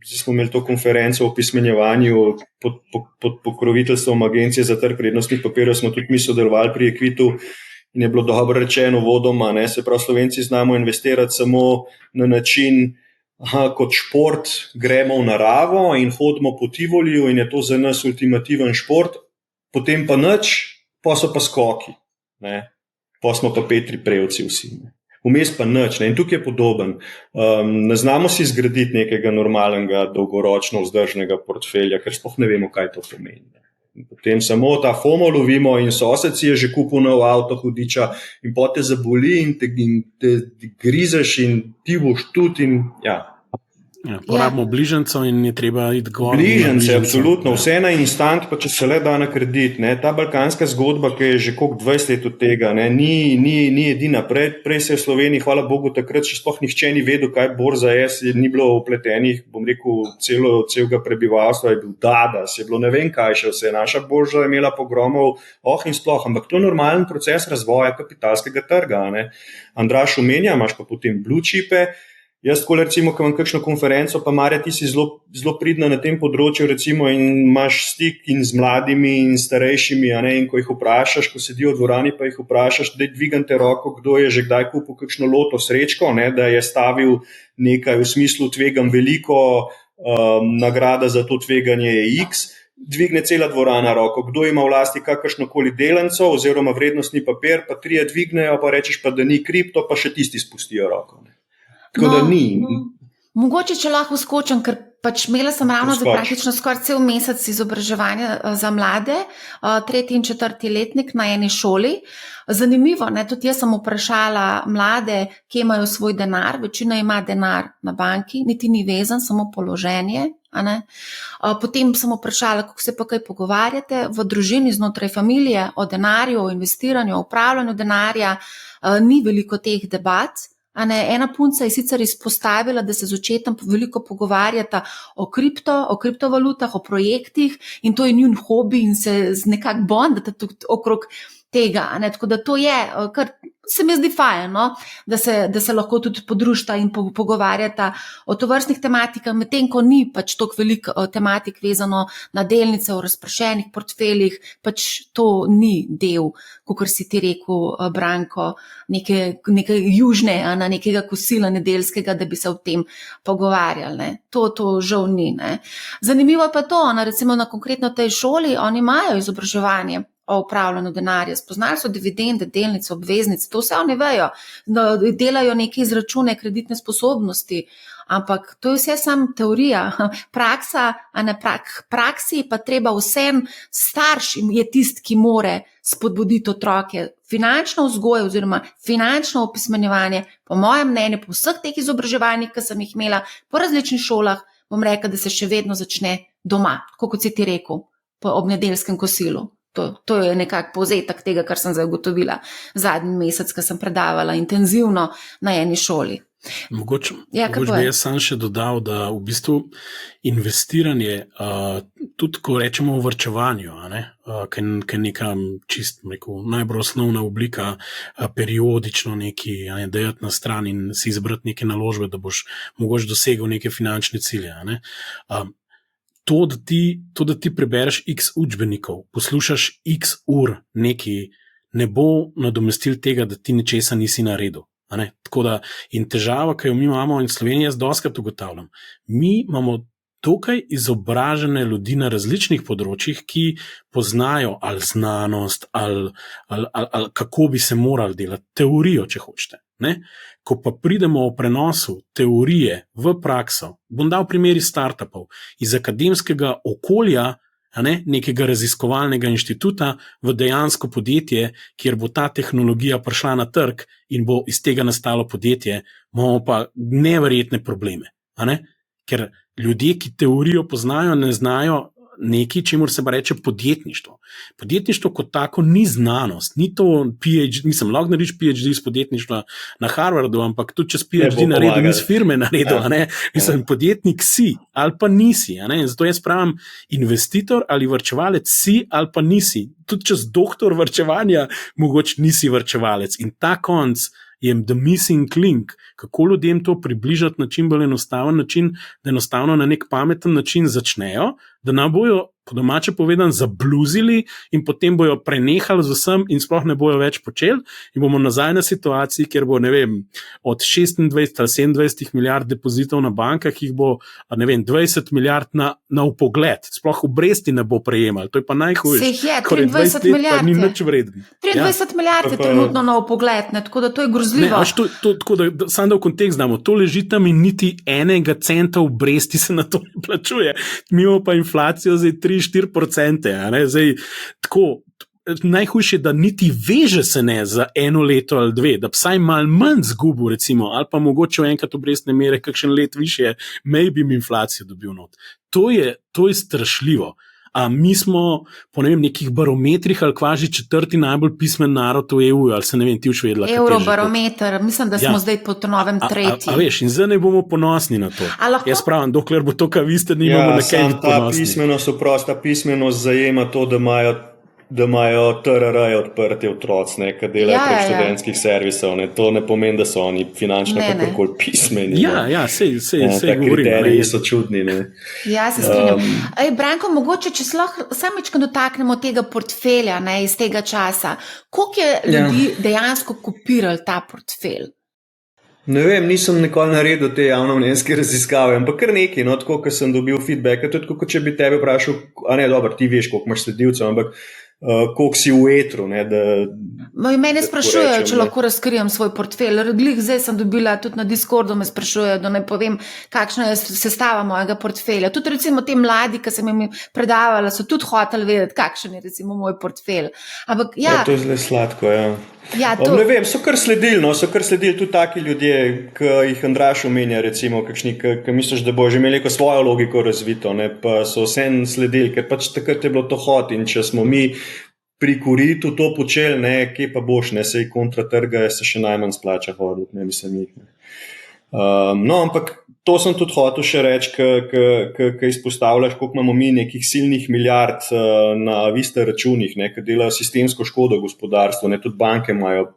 smo imeli to konferenco o pismenjevanju pod pokroviteljstvom Agencije za trg vrednostnih papirjev, smo tudi mi sodelovali pri Equitu in je bilo dobro rečeno vodoma, se pravi, Slovenci znamo investirati samo na način, kot šport gremo v naravo in hodimo po Tivoliju in je to za nas ultimativen šport, potem pa nič, pa so pa skoki, pa smo pa Petri Prevci vsi. Vmes pa nič, in tukaj je podoben. Ne znamo si zgraditi nekega normalnega, dolgoročno vzdržnega portfelja, ker sploh ne vemo, kaj to pomeni. Potem samo ta FOMO lovimo in sosed si je že kupil nov avto hudiča in potem te zaboli in te grizeš in ti boš tudi in ja. Porabimo bližnjico in je treba iti gor. Bližnjice, absolutno, vse na instant, pa če se le da na kredit. Ta balkanska zgodba, ki je že koliko 20 let od tega, ni edina. Prej se je v Sloveniji, hvala Bogu, takrat še sploh nihče ni vedel, kaj borza je, ni bilo vpletenih, bom rekel, celega prebivalstva, je bil Dadas, je bilo ne vem kaj še vse. Naša borza je imela pogromov, in sploh, ampak to je normalen proces razvoja kapitalskega trga. Andraž omenja, imaš pa potem blue chipe. Jaz, ko recimo, ko imam kakšno konferenco, pa Marja, ti si zelo pridna na tem področju, recimo, in imaš stik in z mladimi in starejšimi, in ko jih vprašaš, ko sedijo v dvorani, pa jih vprašaš, da dvigante roko, kdo je že kdaj kupil kakšno loto srečko, da je stavil nekaj v smislu tvegam veliko, nagrada za to tveganje je X, dvigne cela dvorana roko, kdo ima v lasti kakršnokoli delnico oziroma vrednostni papir, pa 3 dvignejo, pa rečeš pa, da ni kripto, pa še tisti spustijo roko. Tako da ni. Mogoče, če lahko skočim, ker pač imela sem ravno za praktično skoraj cel mesec izobraževanja za mlade, 3. in 4. letnik na eni šoli. Zanimivo, tudi jaz sem vprašala mlade, kje imajo svoj denar, večina ima denar na banki, niti ni vezan, samo položenje. Potem sem vprašala, kako se pa kaj pogovarjate v družini znotraj familije o denarju, o investiranju, o upravljanju denarja, ni veliko teh debat. Ena punca je sicer izpostavila, da se z očetom veliko pogovarjata o kriptovalutah, o projektih in to je njun hobi in se nekako bondata tudi okrog tega. Tako da to je, kar se mi zdi fajn, no? da se lahko tudi podružita in pogovarjata o tovrstnih tematikah, medtem ko ni pač toliko veliko tematik vezano na delnice v razpršenih portfeljih, pač to ni del, kakor si ti rekel, Branko, neke južne, nekega kosila nedeljskega, da bi se o tem pogovarjali. Ne? To žal ni. Ne? Zanimivo pa to, recimo na konkretno tej šoli, oni imajo izobraževanje o upravljanju denarja, spoznali so dividende, delnice, obveznice, to vse oni vejo, delajo neke izračune kreditne sposobnosti, ampak to je vse samo teorija, praksa, praksi pa treba vsem, starš je tisti, ki more spodbuditi otroke, finančno vzgojo oziroma finančno opismenjevanje, po mojem mnenju, po vseh teh izobraževanjih, ki sem jih imela po različnih šolah, bom rekla, da se še vedno začne doma, kot si ti rekel, ob nedeljskem kosilu. To je nekako povzetek tega, kar sem zagotovila zadnji mesec, ko sem predavala intenzivno na eni šoli. Mogoče bi jaz sam še dodal, da v bistvu investiranje, tudi ko rečemo o varčevanju, ki je neka čist, najbolj osnovna oblika, periodično nekaj dajati na stran in si izbrati neke naložbe, da boš mogoče dosegel neke finančne cilje. To, da ti prebereš x učbenikov, poslušaš x ur nekaj, ne bo nadomestil tega, da ti nečesa nisi naredil. Tako da, in težava, ki jo mi imamo in Slovenija, jaz dostikrat ugotavljam, mi imamo dokaj izobražene ljudi na različnih področjih, ki poznajo ali znanost, ali kako bi se morali delati, teorijo, če hočete. Ko pa pridemo o prenosu teorije v prakso, bom dal primer iz startupov, iz akademskega okolja, nekega raziskovalnega inštituta v dejansko podjetje, kjer bo ta tehnologija prišla na trg in bo iz tega nastalo podjetje, imamo pa neverjetne probleme. Ker ljudje, ki teorijo poznajo, ne znajo nekaj, čemur se pa reče podjetništvo. Podjetništvo kot tako ni znanost, ni to PhD, lahko narediš PhD iz podjetništva na Harvardu, ampak tudi čez PhD naredil, iz firme naredil, podjetnik si ali pa nisi. Zato jaz pravim, investitor ali varčevalec si ali pa nisi. Tudi čez doktor varčevanja mogoče nisi varčevalec. In ta konc je the missing link, kako ljudem to približati na čim bolj enostaven način, da enostavno na nek pameten način začnejo, da ne bojo, po domače povedano, zabluzili in potem bojo prenehali z vsem in sploh ne bojo več počeli in bomo nazaj na situaciji, kjer bo, od 26 ali 27 milijard depozitov na bankah, jih bo, 20 milijard na upogled, sploh obresti ne bo prejemal, to je pa najhujše. Se jih je, 23 milijard ni nič vreden. 23 milijard je trenutno na upogled, tako da to je grozljivo. Tako da, samo da v kontekst damo, to leži tam in niti enega centa obresti se na to ne plačuje. Mi imamo pa inflacijo zdaj 3-4%. Zdaj, tako, najhujše je, da niti veže se ne za eno leto ali dve, da vsaj malo manj zgubu, recimo, ali pa mogoče v enkrat obrestne mere, kakšen let više, maybe bi inflacijo dobil not. To je strašljivo. Mi smo po nekih barometrih ali kvaži četrti najbolj pismen narod v EU, ali se ti už vedela. Eurobarometer, mislim, da smo zdaj po novem tretji. Veš, in zdaj ne bomo ponosni na to. Jaz pravim, dokler bo to, kar vi ste, nimamo na kaj biti ponosni. Ta pismenost, prosta pismenost zajema to, da imajo TRR-je odprti otroci, ki delajo prek študentskih servisov. To ne pomeni, da so oni finančno kakorkoli pismeni. Sej govorim. Kriteriji so čudni. Ja, se strinjam. Branko, mogoče, če se lahko samičko dotaknemo tega portfelja iz tega časa, koliko je ljudi dejansko kopirali ta portfelj? Ne vem, nisem nikoli naredil te javnomnenjske raziskave, ampak kar nekaj, tako, ko sem dobil feedback, tudi kot če bi tebe vprašal, dobro, ti veš, koliko imaš sledilcev, ampak koliko si v etru. Mene sprašujejo, če lahko razkrijem svoj portfelj. Zdaj sem dobila tudi na Discordu, me sprašujejo, da ne povem, kakšna je sestava mojega portfelja. Tudi recimo te mladi, ki sem jim predavala, so tudi hoteli vedeti, kakšen je recimo moj portfelj. Ampak, to je zelo sladko, ne vem, so kar sledili tudi taki ljudje, ki jih Andraž omenja, recimo, kakšni, ki misliš, da bo že imeli neko svojo logiko razvito, pa so vsem sledili, ker pač takrat je bilo to hot in če smo mi pri koritu to počeli, kje pa boš, sej kontra trga se še najmanj splača hoditi, mislim jih. No, ampak to sem tudi hotel še reči, ko izpostavljaš, koliko imamo mi nekih silnih milijard na viste računih, ki delajo sistemsko škodo gospodarstvu, tudi banke imajo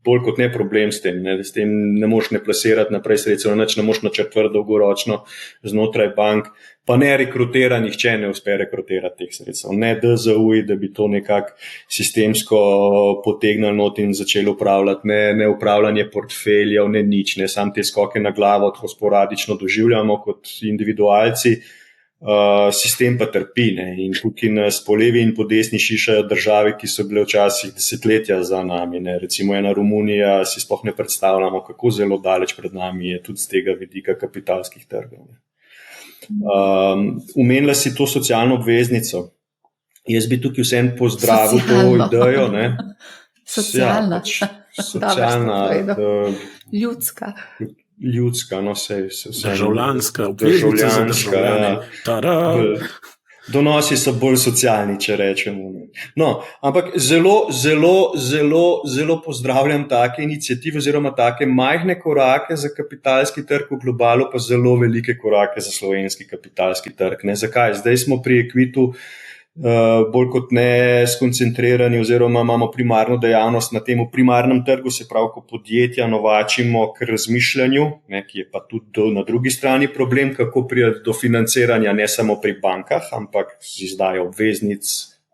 bolj kot ne problem s tem, s tem ne moš ne plasirati naprej sredstev, ne moš načrtovati dolgoročno znotraj bank, pa ne rekrutira, nihče ne uspe rekrutirati teh sredstev, ne DZU, da bi to nekako sistemsko potegnili not in začeli upravljati, ne upravljanje portfeljev, ne nič, ne sam te skoke na glavo, tako sporadično doživljamo kot individualci. Sistem pa trpi, in tukaj nas po levi in po desni šišajo države, ki so bile včasih desetletja za nami, recimo ena Romunija, si sploh ne predstavljamo, kako zelo daleč pred nami je tudi z tega vidika kapitalskih trgov. Omenila si to socialno obveznico. Jaz bi tukaj vsem pozdravil to idejo. Socialna. Ljudska. No, državljanska, obveznica za državljane. Donosi so bolj socialni, če rečemo. No, ampak zelo pozdravljam take iniciative oziroma take majhne korake za kapitalski trg v globalu, pa zelo velike korake za slovenski kapitalski trg. Zakaj? Zdaj smo pri Equitu bolj kot ne skoncentrirani oziroma imamo primarno dejavnost na tem primarnem trgu, se pravi, ko podjetja novačimo k razmišljanju, ki je pa tudi na drugi strani problem, kako priti do financiranja ne samo pri bankah, ampak z izdajo obveznic,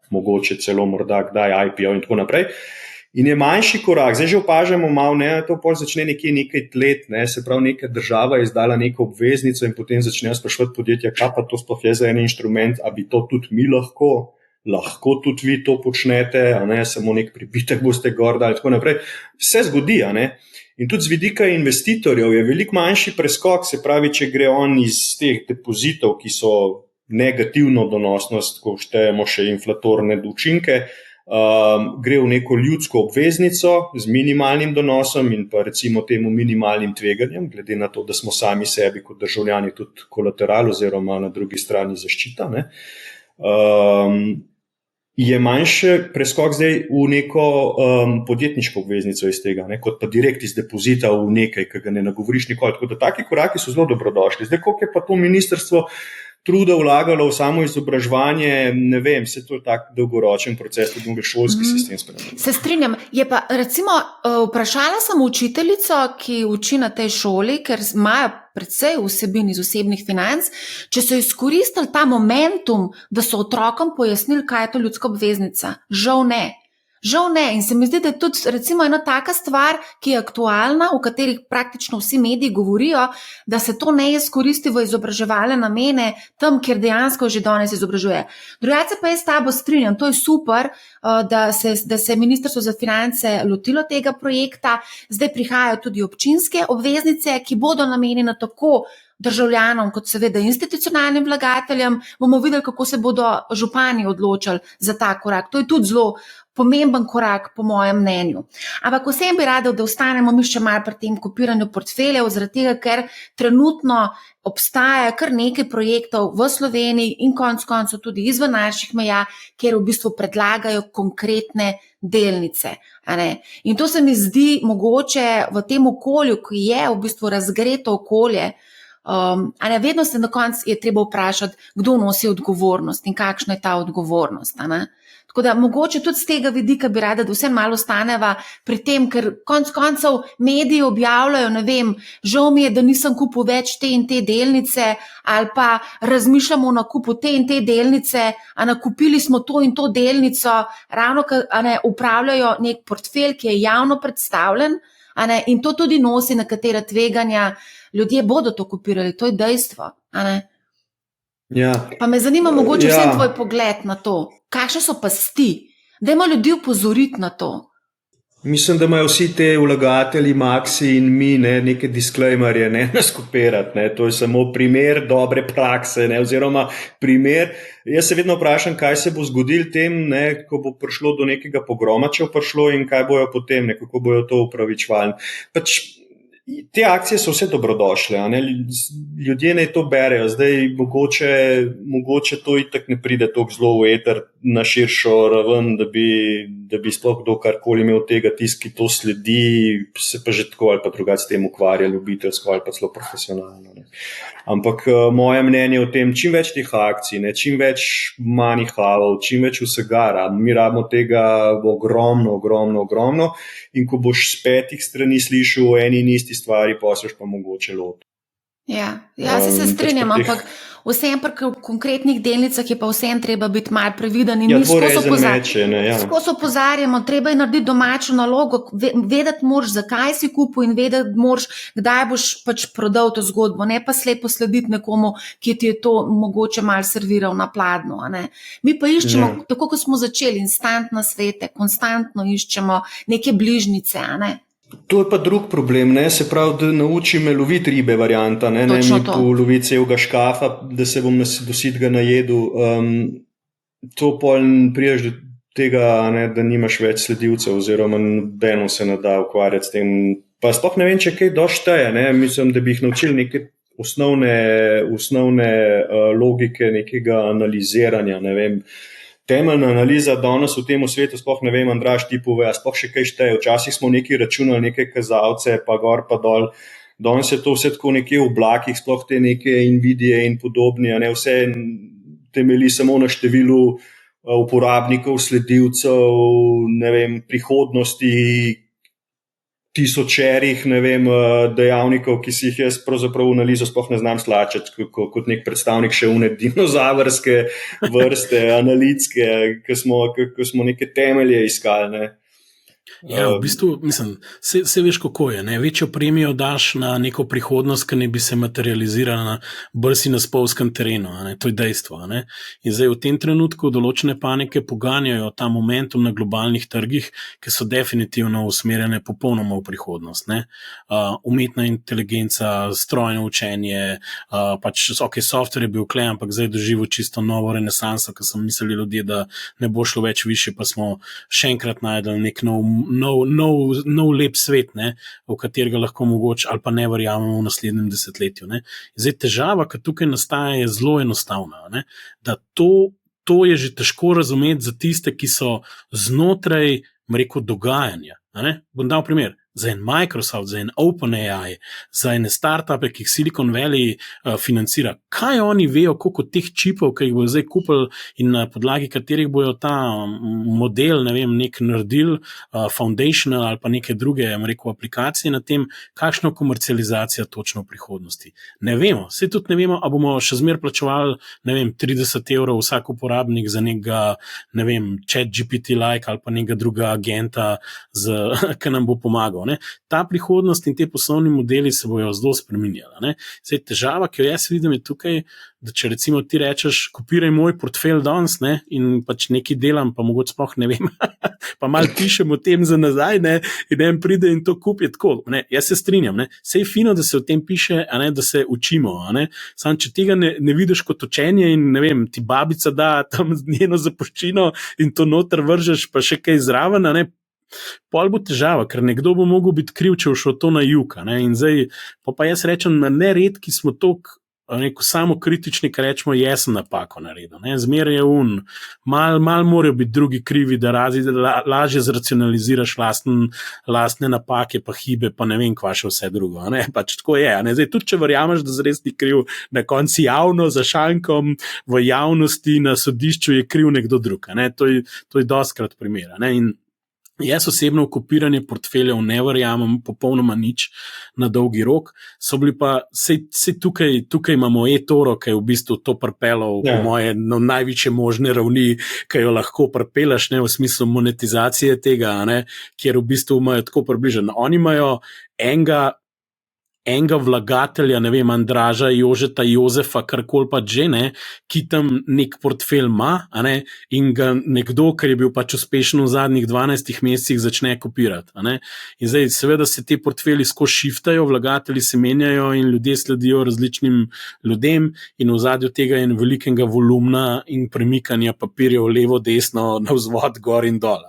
mogoče celo morda kdaj IPO in tako naprej. In je manjši korak, zdaj že opažamo malo, to pol začne nekaj let, se pravi, neka država je izdala neko obveznico in potem začnejo spraševati podjetja, kaj pa to sploh je za en inštrument, a bi to tudi mi lahko tudi vi to počnete, samo nek pribitek boste gor dali in tako naprej. Vse zgodi, In tudi z vidika investitorjev je veliko manjši preskok, se pravi, če gre on iz teh depozitov, ki so negativno donosnost, ko štejemo še inflatorne učinke, gre v neko ljudsko obveznico z minimalnim donosom in pa recimo temu minimalnim tveganjem, glede na to, da smo sami sebi kot državljani tudi kolateral oziroma na drugi strani zaščita. Je manjši preskok zdaj v neko podjetniško obveznico iz tega, kot pa direkt iz depozita v nekaj, ki ga ne nagovoriš nikoli. Tako da taki koraki so zelo dobrodošli. Zdaj, koliko je pa to ministrstvo truda vlagalo v samo izobraževanje, ne vem, se to je tak dolgoročen proces, tudi v šolski sistem spremenil. Se strinjam. Je pa, recimo, vprašala sem učiteljico, ki uči na tej šoli, ker imajo precej vsebin iz osebnih financ, če so izkoristili ta momentum, da so otrokom pojasnili, kaj je to ljudska obveznica. Žal ne. In se mi zdi, da je tudi recimo ena taka stvar, ki je aktualna, o katerih praktično vsi mediji govorijo, da se to ne izkoristi v izobraževalne namene tam, kjer dejansko že danes izobražuje. Drugače pa jaz s tabo strinjam, to je super, da se je Ministrstvo za finance lotilo tega projekta. Zdaj prihajajo tudi občinske obveznice, ki bodo namenjene tako državljanom kot seveda institucionalnim vlagateljem. Bomo videli, kako se bodo župani odločili za ta korak. To je tudi zelo pomemben korak, po mojem mnenju. Ampak vsem bi rada, da ostanemo mi še malo pri tem kopiranju portfeljev, zaradi tega, ker trenutno obstaja kar nekaj projektov v Sloveniji in konec koncev tudi izven naših meja, kjer v bistvu predlagajo konkretne delnice. In to se mi zdi mogoče v tem okolju, ki je v bistvu razgreto okolje, vedno se na koncu je treba vprašati, kdo nosi odgovornost in kakšna je ta odgovornost. Tako da mogoče tudi z tega vidika bi rada, da vse malo ostaneva pri tem, ker konec koncev mediji objavljajo, ne vem, žal mi je, da nisem kupil več te in te delnice, ali pa razmišljamo o nakupu te in te delnice, a nakupili smo to in to delnico, ravno upravljajo nek portfelj, ki je javno predstavljen, in to tudi nosi nekatera tveganja. Ljudje bodo to kopirali, to je dejstvo. Ja. Pa me zanima mogoče vsem tvoj pogled na to. Kakšne so pasti? Dajmo ljudi opozoriti na to. Mislim, da imajo vsi te vlagatelji, Maxi in mi, neke disclaimerje, nas kopirati. To je samo primer dobre prakse, oziroma primer. Jaz se vedno vprašam, kaj se bo zgodilo tem, ko bo prišlo do nekega pogroma, če bo prišlo, in kaj bojo potem, kako bojo to upravičevali. Te akcije so vse dobrodošle, a ne? Ljudje naj to berejo. Zdaj mogoče to itak ne pride tako zelo v eter na širšo raven, da bi sploh kdo karkoli imel tega, tisti, ki to sledi, se pa že tako ali pa drugače s tem ukvarja, ljubiteljsko ali pa celo profesionalno. Ne? Ampak moje mnenje o tem, čim več teh akcij, ne? Čim več manihawov, čim več vsega, mi rabimo tega ogromno. In ko boš z 5 strani slišal o eni in isti stvari, pa pa mogoče lot. Ja, se strinjam, ampak vsem pri konkretnih delnicah je pa vsem treba biti malo previden in mi skozi opozarjamo, treba je narediti domačo nalogo, vedeti moraš, zakaj si kupil in vedeti moraš, kdaj boš pač prodal to zgodbo, ne pa slepo slediti nekomu, ki ti je to mogoče malo serviral na pladnju. Mi pa iščemo, tako kot smo začeli, instantne svete, konstantno iščemo neke bližnjice, To je pa drug problem, ne? Se pravi, da nauči me loviti ribe varianta, ne mi poloviti celega škafa, da se bom dosidga najedel. To pol priješ do tega, ne, da nimaš več sledilcev oziroma nobeno se ne da ukvarjati s tem. Pa sploh ne vem, če kaj došteje, ne? Mislim, da bi jih naučili neke osnovne logike nekega analiziranja, ne vem. Temeljna analiza danes v tem svetu, sploh ne vem, Andraž, ti pove, a sploh še kaj šteje. Včasih smo nekaj računali, neke kazalce, pa gor, pa dol. Danes je to vse tako nekje v oblakih, sploh te neke Nvidije in podobni, a ne vse temelji samo na številu uporabnikov, sledilcev, ne vem, prihodnosti, tisočerih, ne vem, dejavnikov, ki si jih jaz pravzaprav v analizo sploh ne znam slačiti, kot nek predstavnik še une dinozavrske vrste, analitske, ko smo neke temelje iskali, ne. Ja, v bistvu, mislim, se veš, kako je, ne? Večjo premijo daš na neko prihodnost, ki ne bi se materializirala na brsi na spolskem terenu, ne? To je dejstvo, ne? In zdaj v tem trenutku določene panike poganjajo ta momentum na globalnih trgih, ki so definitivno usmerjene popolnoma v prihodnost, ne? Umetna inteligenca, strojno učenje, pač, software je bil klej, ampak zdaj doživel čisto novo renesanso, ko so mislili ljudje, da ne bo šlo več više, pa smo še enkrat najdeli nek nov lep svet, ne, v katerega lahko mogoče ali pa ne verjamemo v naslednjem desetletju. Ne. Zdaj težava, ki tukaj nastaja, je zelo enostavna, ne, da to je že težko razumeti za tiste, ki so znotraj, rekel, dogajanja. Ne. Bom dal primer. Za en Microsoft, za en OpenAI, za ene startupe, ki jih Silicon Valley financira. Kaj oni vejo, koliko teh čipov, ki jih bojo zdaj kupili in na podlagi katerih bojo ta model, ne vem, nek naredil, foundational ali pa neke druge, rekel, aplikacije na tem, kakšna komercializacija točno v prihodnosti. Ne vemo, saj tudi ne vemo, a bomo še zmer plačevali, ne vem, 30 € vsak uporabnik za nekega, ne vem, ChatGPT-like ali pa nekega druga agenta, ki nam bo pomagal. Ne. Ta prihodnost in te poslovni modeli se bojo zelo spreminjali. Zdaj, težava, ki jo jaz vidim, je tukaj, da če recimo ti rečeš, kopiraj moj portfelj danes, ne, in pač nekaj delam, pa mogoče sploh ne vem, pa malo pišem o tem za nazaj, ne, in en pride in to kupi tako. Ne. Jaz se strinjam, ne. Sej je fino, da se o tem piše, a ne, da se učimo. Samo če tega ne vidiš kot učenje in ne vem, ti babica da tam njeno zapuščino in to noter vržeš, pa še kaj zraven, a ne, pol bo težava, ker nekdo bo mogel biti kriv, če bo šlo to na jug. In zdaj, pa jaz rečem, na neredki smo toliko samo kritični, ker rečemo, jaz sem napako naredil. Zmeraj je mal morajo biti drugi krivi, da lažje zracionaliziraš lastne napake, pa hibe, pa ne vem, kva še vse drugo. Pač tako je. Zdaj, tudi če verjameš, da zares ti kriv, na konci javno, za šankom, v javnosti, na sodišču je kriv nekdo drug. To je dostkrat primer. In jaz osebno v kopiranje portfeljev ne verjamem popolnoma nič na dolgi rok, so bili pa, sej tukaj imamo eToro, ki je v bistvu to pripelal po moje na največje možne ravni, ki jo lahko pripelaš, v smislu monetizacije tega, kjer v bistvu imajo tako približeno. Oni imajo enega enega vlagatelja, ne vem, Andraža, Jožeta, Jozefa, karkoli pa že, ne, ki tam nek portfelj ima, ne, in ga nekdo, ker je bil pač uspešen v zadnjih 12 mesecih, začne kopirati. In zdaj, seveda se te portfelji skozi šiftajo, vlagatelji se menjajo in ljudje sledijo različnim ljudem in v zadju tega je velikega volumna in premikanja papirjev levo, desno, navzvod, gor in dol.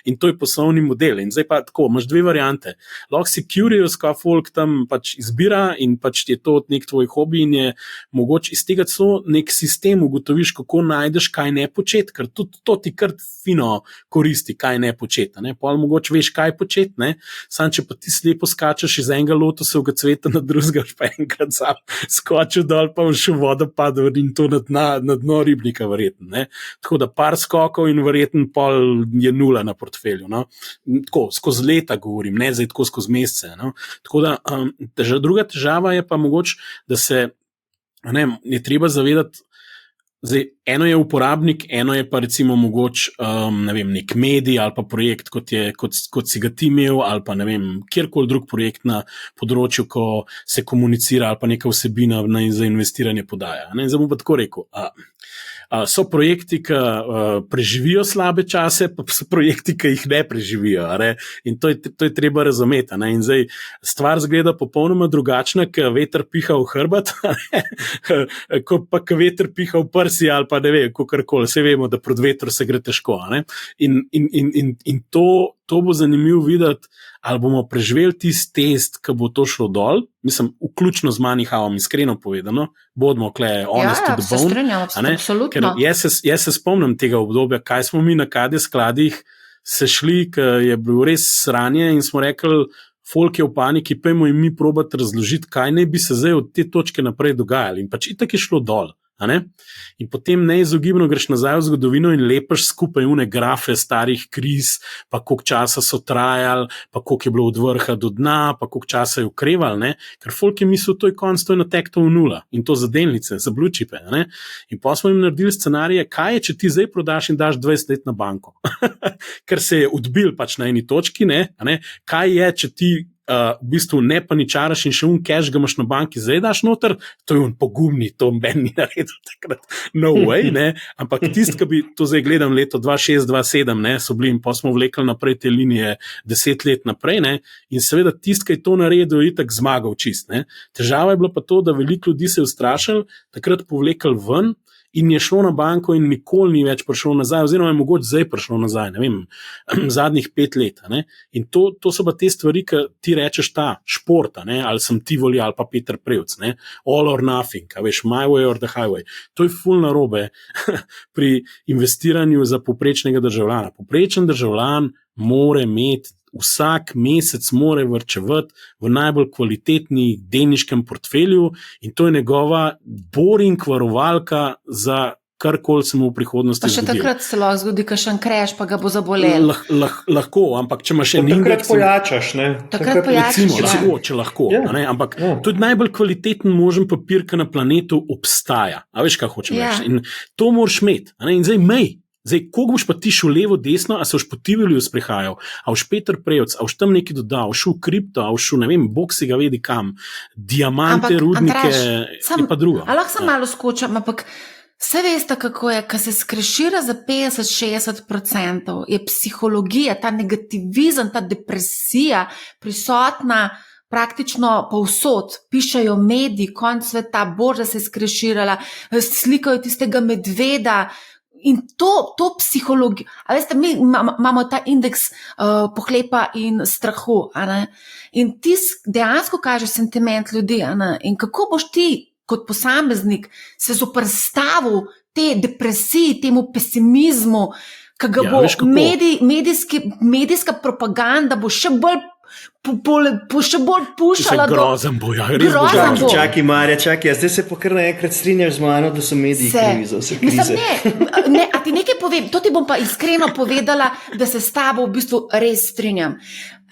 In to je poslovni model. In zdaj pa tako, imaš dve variante. Lahko si curious, ko folk tam pač izbira in pač je to nek tvoj hobi in je mogoče iz tega celo nek sistem ugotoviš, kako najdeš, kaj ne početi, ker tudi to ti kar fino koristi, kaj ne početi. Pol mogoče veš, kaj početi, sam če pa ti slepo skačeš iz enega lotosovega cveta na drugega, pa enkrat sam skočil dol, pa boš v vodo padel in to na dno ribnika verjetno. Tako da par skokov in verjetno pol je nula na portfelju. Tako, skozi leta govorim, ne zdaj tako skozi mesece. Tako da druga težava je pa mogoče, da se je treba zavedati, zdaj, eno je uporabnik, eno je pa recimo mogoče nek medij ali pa projekt, kot si ga ti imel, ali pa ne vem, kjerkoli drug projekt na področju, ko se komunicira ali pa neka vsebina za investiranje podaja. Zdaj bom pa tako rekel, so projekti, ki preživijo slabe čase, pa so projekti, ki jih ne preživijo. In to je treba razumeti. In zdaj stvar zgleda popolnoma drugačna, ko veter piha v hrbet, ko pa ko veter piha v prsi ali pa ne vem, kakorkoli. Vse vemo, da pod vetrom se gre težko. In to bo zanimivo videti, ali bomo preživeli tisti test, ki bo to šlo dol, mislim, vključno z Moneyhovom, iskreno povedano, bodimo kle honest to the bone. Se strinjam, absolutno. Ker jaz se spomnim tega obdobja, kaj smo mi na KD skladih se šli, ker je bilo res sranje in smo rekli, folk je v paniki, pojmo jim mi probati razložiti, kaj ne bi se zdaj od te točke naprej dogajali. In pač itak je šlo dol. In potem neizogibno greš nazaj v zgodovino in lepaš skupaj une grafe starih kriz, pa koliko časa so trajali, pa koliko je bilo od vrha do dna, pa koliko časa je ukrevali, ker folk je mislil, to je konc, to je natekto v nula in to za delnice, za blue chipe. In pa smo jim naredili scenarije, kaj je, če ti zdaj prodaš in daš 20 let na banko, ker se je odbil pač na eni točki, kaj je, če ti v bistvu ne paničaraš in še cash ga imaš na banki, zdaj daš noter, to je pogumni, to meni naredil takrat, no way, ampak tist, ki bi to zdaj gledam leto 2006-2007, so bili in pa smo vlekli naprej te linije 10 let naprej, in seveda tist, ki je to naredil, je itak zmagal čist. Težava je bila pa to, da veliko ljudi se je ustrašil, takrat povlekli ven, in je šlo na banko in nikoli ni več prišlo nazaj, oziroma je mogoče zdaj prišlo nazaj, ne vem, zadnjih 5 let. In to so pa te stvari, ki ti rečeš ta šport, ali sem Tivoli ali pa Peter Prevc, all or nothing, veš, my way or the highway. To je ful narobe pri investiranju za povprečnega državljana. Povprečen državljan mora imeti vsak mesec mora varčevati v najbolj kvalitetni delniškem portfelju in to je njegova boring varovalka za karkoli se mu v prihodnosti zgodi. Pa še takrat se lahko zgodi kakšen crash, pa ga bo zabolel. Lahko, ampak če imaš še takrat pojačaš, Takrat pojačaš, recimo, če lahko. Ampak to je najbolj kvaliteten možen papir, ki na planetu obstaja. A veš, kaj hočem reči? In to moraš imeti. In zdaj mej. Zdaj, koliko boš pa ti šel levo, desno, a se boš po Tivoliju sprehajal, a boš Peter Prevc, a boš tam nekaj dodal, a boš šel v kripto, a boš šel, ne vem, bog si ga vedi kam, diamante, rudnike, je pa drugo. A lahko sem malo skočam, ampak vse veste, kako je, ko se skrešira za 50-60%, je psihologija, ta negativizem, ta depresija prisotna praktično povsod. Pišajo mediji, konc sveta, boža se je skreširala, slikajo tistega medveda. In to psihologijo, a veste, mi imamo ta indeks pohlepa in strahu, in ti dejansko kaže sentiment ljudi, in kako boš ti kot posameznik se zoperstavil te depresiji, temu pesimizmu, ki ga bo medijska propaganda bo še bolj še bolj pušala. Grozen bo, grozen bo. Čakaj, Marja, zdaj se pa kar naenkrat strinjaš z mano, da so mediji krivi za vse krize. Mislim, a ti nekaj povem, to ti bom pa iskreno povedala, da se s tabo v bistvu res strinjam.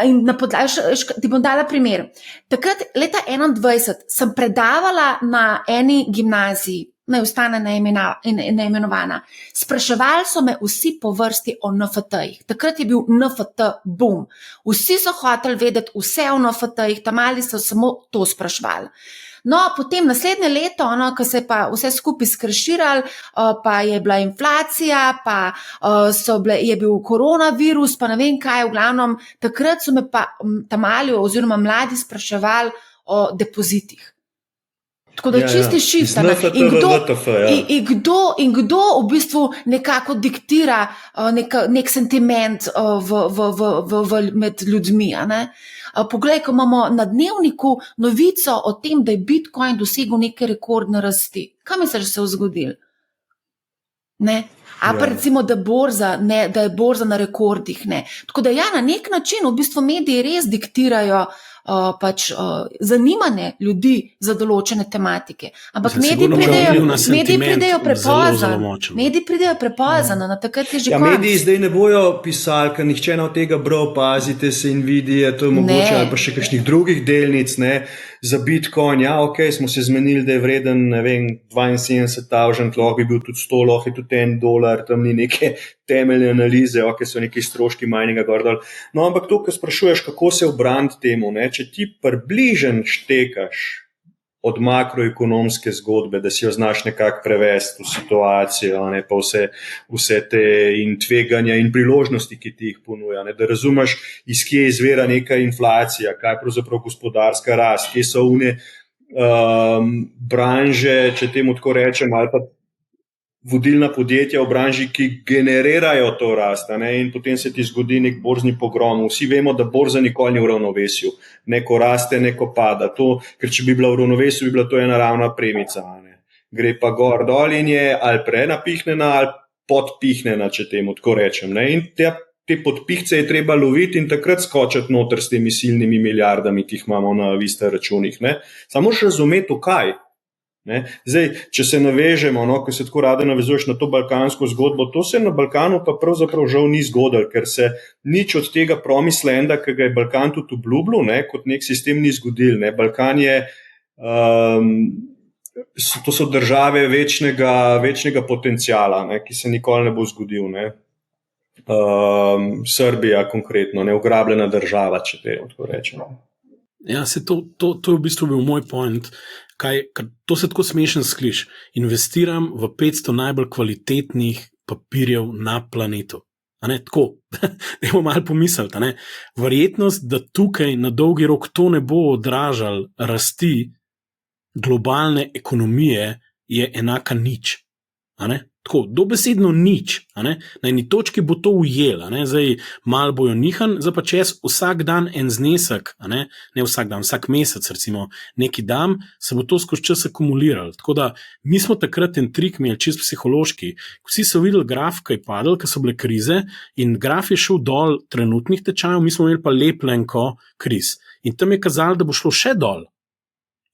In ti bom dala primer. Takrat, leta 2021, sem predavala na eni gimnaziji naj ostane neimenovana. Spraševali so me vsi po vrsti o NFT-jih. Takrat je bil NFT boom. Vsi so hoteli vedeti vse o NFT-jih, tam mali so samo to spraševali. No, potem naslednje leto, ko se je pa vse skupaj skreširalo, pa je bila inflacija, pa je bil koronavirus, pa ne vem kaj, v glavnem, takrat so me pa tamali oziroma mladi spraševali o depozitih. Tako da čisti šift. In kdo v bistvu nekako diktira nek sentiment med ljudmi, a ne? Poglej, ko imamo na Dnevniku novico o tem, da je Bitcoin dosegel neke rekordne rasti. Kaj misliš, da se je zgodilo? Ne? Pa recimo, da je borza na rekordih. Ne? Tako da na nek način v bistvu mediji res diktirajo zanimanje ljudi za določene tematike. Ampak mediji pridejo prepozno. Mediji pridejo prepozno, na takrat je že konc. Mediji zdaj ne bojo pisali, ker nihče ne od tega bral, pazite se Nvidia, to je mogoče, ali pa še kakšnih drugih delnic, ne, za Bitcoin, smo se zmenili, da je vreden, ne vem, 72,000, lahko bi bil tudi 100, lahko je tudi $1, tam ni neke temeljne analize, so neki stroški mininga gor dol. No, ampak to, ko sprašuješ, kako se obraniti temu, ne, če ti približen štekaš od makroekonomske zgodbe, da si jo znaš nekako prevesti v situacijo, ne, pa vse te in tveganja in priložnosti, ki ti jih ponuja, ne, da razumeš, iz kje izvira neka inflacija, kaj pravzaprav gospodarska rast, kje so une branže, če temu tako rečem, ali pa vodilna podjetja v branži, ki generirajo to rast, ne, in potem se ti zgodi nek borzni pogrom. Vsi vemo, da borza nikoli ni v ravnovesju. Neko raste, neko pada. Ker če bi bila v ravnovesju, bi bila to ena ravna premica. Ne. Gre pa gor dol in je ali prenapihnjena ali podpihnjena, če temu tako rečem. Ne. In te podpihce je treba loviti in takrat skočiti noter s temi silnimi milijardami, ki jih imamo na vista računih. Ne. Samo še razumeti, v kaj. Ne? Zdaj, če se navežemo, ko se tako rade navezuješ na to balkansko zgodbo, to se na Balkanu pa pravzaprav žal ni zgodilo, ker se nič od tega promislenda, ki ga je Balkan tudi obljubil, kot nek sistem ni zgodil. Ne? Balkan je, to so države večnega potencijala, ki se nikoli ne bo zgodil. Ne? Srbija konkretno, neugrabljena država, če te tako rečemo. Ja, to je v bistvu bil moj point. To se tako smešen sliši. Investiram v 500 najbolj kvalitetnih papirjev na planetu. Tako, da bomo malo pomislili. Verjetnost, da tukaj na dolgi rok to ne bo odražal rasti globalne ekonomije, je enaka nič. Tako, dobesedno nič. Na eni točki bo to ujel, zdaj malo bojo nihan, zdaj pa čez vsak dan en znesek, ne vsak dan, vsak mesec recimo neki dan, se bo to skozi čas akumuliralo. Tako da mi smo takrat en trik imeli čisto psihološki. Vsi so videli graf, ki je padel, ker so bile krize in graf je šel dol trenutnih tečajev, mi smo imeli pa lepljenko kriz. In tam je kazalo, da bo šlo še dol.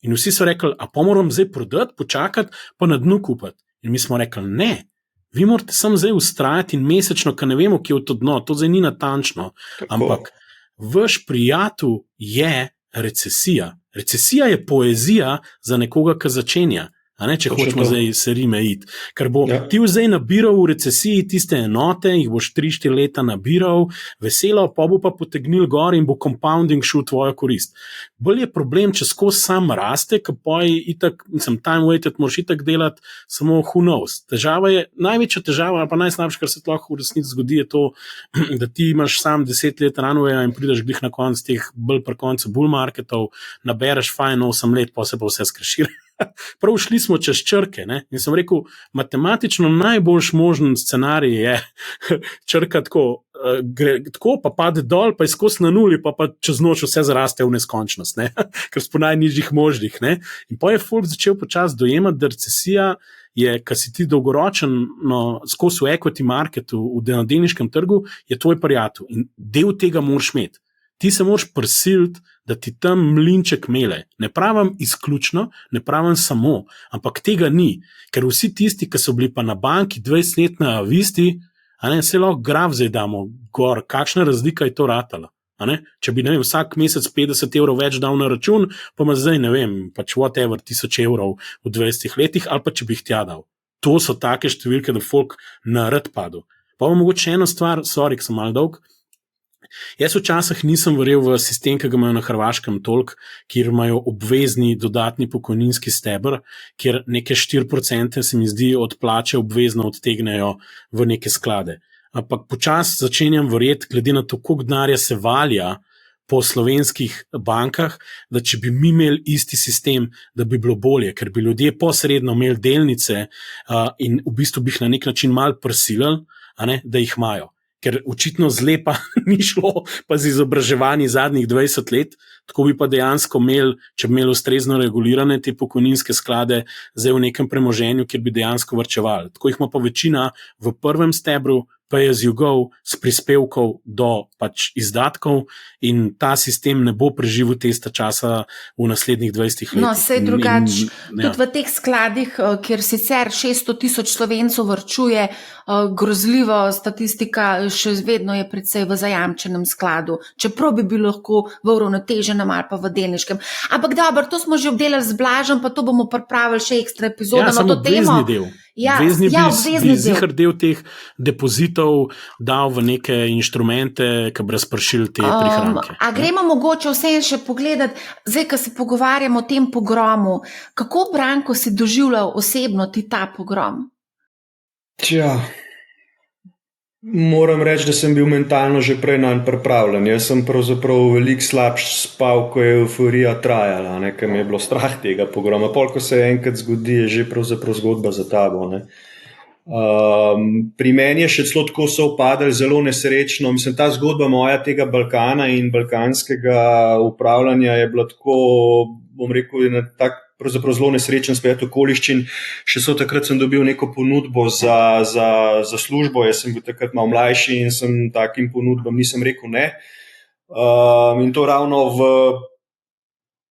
In vsi so rekli, a pa moram zdaj prodati, počakati, pa na dnu kupiti. In mi smo rekli, ne, vi morate samo zdaj ustrajati in mesečno, ker ne vemo, kje je to dno, to zdaj ni natančno, ampak vaš prijatelj je recesija. Recesija je poezija za nekoga, ki začenja. Če hočemo zdaj se Rime iti. Ker bo ti zdaj nabiral v recesiji tiste enote, jih boš 3-4 leta nabiral, veselo, pa bo pa potegnil gor in bo compounding šel v tvojo korist. Bolj je problem, če skozi sam raste, ker poje itak, time weighted moraš itak delati, samo who knows. Največja težava, ali pa najslabše, kar se lahko v resnici zgodi, je to, da ti imaš sam 10 let runwaya in prideš glih na konc teh bolj pri koncu bull marketov, nabereš fajn 8 let, pa se pa vse skrešira. Prav šli smo čez črke, ne? In sem rekel, matematično najboljš možen scenarij je črka tako, pa pade dol, pa je skozi na nuli, pa čez noč vse zaraste v neskončnost, ne? Ker smo najnižjih možnih. Ne? In pa je folk začel počasi dojemati, da recesija je, kar si ti dolgoročen skozi v equity marketu, v delniškem trgu, je tvoj prijatelj. In del tega moraš imeti. Ti se moraš prisiliti, da ti tam mlinček mele. Ne pravim izključno, ne pravim samo, ampak tega ni. Ker vsi tisti, ki so bili pa na banki 20 let na visti, se lahko graf zdaj damo gor, kakšna razlika je to ratala. Če bi vsak mesec 50 evrov več dal na račun, pa ima zdaj, pač whatever, 1000 evrov v 20 letih, ali pa če bi jih tja dal. To so take številke, da folk narod padu. Pa vam mogoče eno stvar, sorry, ki sem mal dolg. Jaz včasih nisem verjel v sistem, ki ga imajo na Hrvaškem toliko, kjer imajo obvezni dodatni pokojninski steber, kjer neke 4% se mi zdi od plače obvezno odtegnejo v neke sklade. Ampak počasi začenjam verjeti, glede na to, koliko denarja se valja po slovenskih bankah, da če bi mi imeli isti sistem, da bi bilo bolje, ker bi ljudje posredno imeli delnice in v bistvu bi jih na nek način mal prisilili, da jih imajo. Ker očitno zlepa ni šlo pa z izobraževanji zadnjih 20 let, tako bi pa dejansko imeli, če bi imeli ustrezno regulirane te pokojninske sklade, zdaj v nekem premoženju, kjer bi dejansko varčevali. Tako jih ima pa večina v prvem stebru, pay as you go, s prispevkov do pač izdatkov in ta sistem ne bo preživel testa časa v naslednjih 20 letih. No, sej drugače, tudi v teh skladih, kjer sicer 600,000 Slovencev varčuje, grozljiva statistika še vedno je precej v zajamčenem skladu, čeprav bi bil lahko v uravnoteženem ali pa v delniškem. Ampak dobro, to smo že obdelali z Blažem, pa to bomo pripravili še ekstra epizodo na to temo. Obvezni bi zihar del teh depozitov dal v neke inštrumente, ki bi razpršili te prihranke. A gremo mogoče vseeno še pogledati, zdaj, ko se pogovarjamo o tem pogromu, kako, Branko, si doživljal osebno ti ta pogrom? Moram reči, da sem bil mentalno že prej nanj pripravljen. Jaz sem pravzaprav veliko slabš spal, ko je euforija trajala, ker mi je bilo strah tega pogroma. Pol, ko se enkrat zgodi, je že pravzaprav zgodba za tabo. Pri meni je še celo tako sovpadalo zelo nesrečno. Mislim, ta zgodba moja tega Balkana in balkanskega upravljanja je bila tako, bom rekel, na tak pravzaprav zelo nesrečen splet okoliščin. Še takrat sem dobil neko ponudbo za službo, jaz sem bil takrat malo mlajši in sem takim ponudbam nisem rekel ne. In to ravno v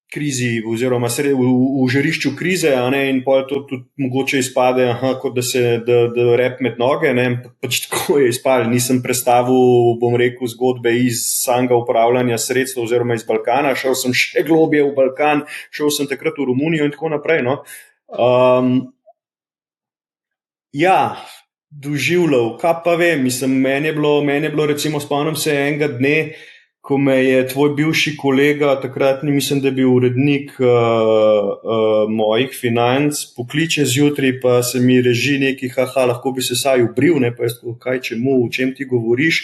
krizi oziroma v žarišču krize, in pol to tudi mogoče izpade, kot da rep med noge, pač tako je izpal. Nisem predstavil, bom rekel, zgodbe iz samega upravljanja sredstev oziroma iz Balkana, šel sem še globje v Balkan, šel sem takrat v Romunijo in tako naprej. Doživljal, kaj pa vem, mislim, meni je bilo recimo, spomnim se enega dne, ko me je tvoj bivši kolega, takratni, mislim, da je bil urednik mojih financ, pokliče zjutraj, pa se mi reži neki, lahko bi se saj ubril, pa jaz tako, kaj čemu, o čem ti govoriš?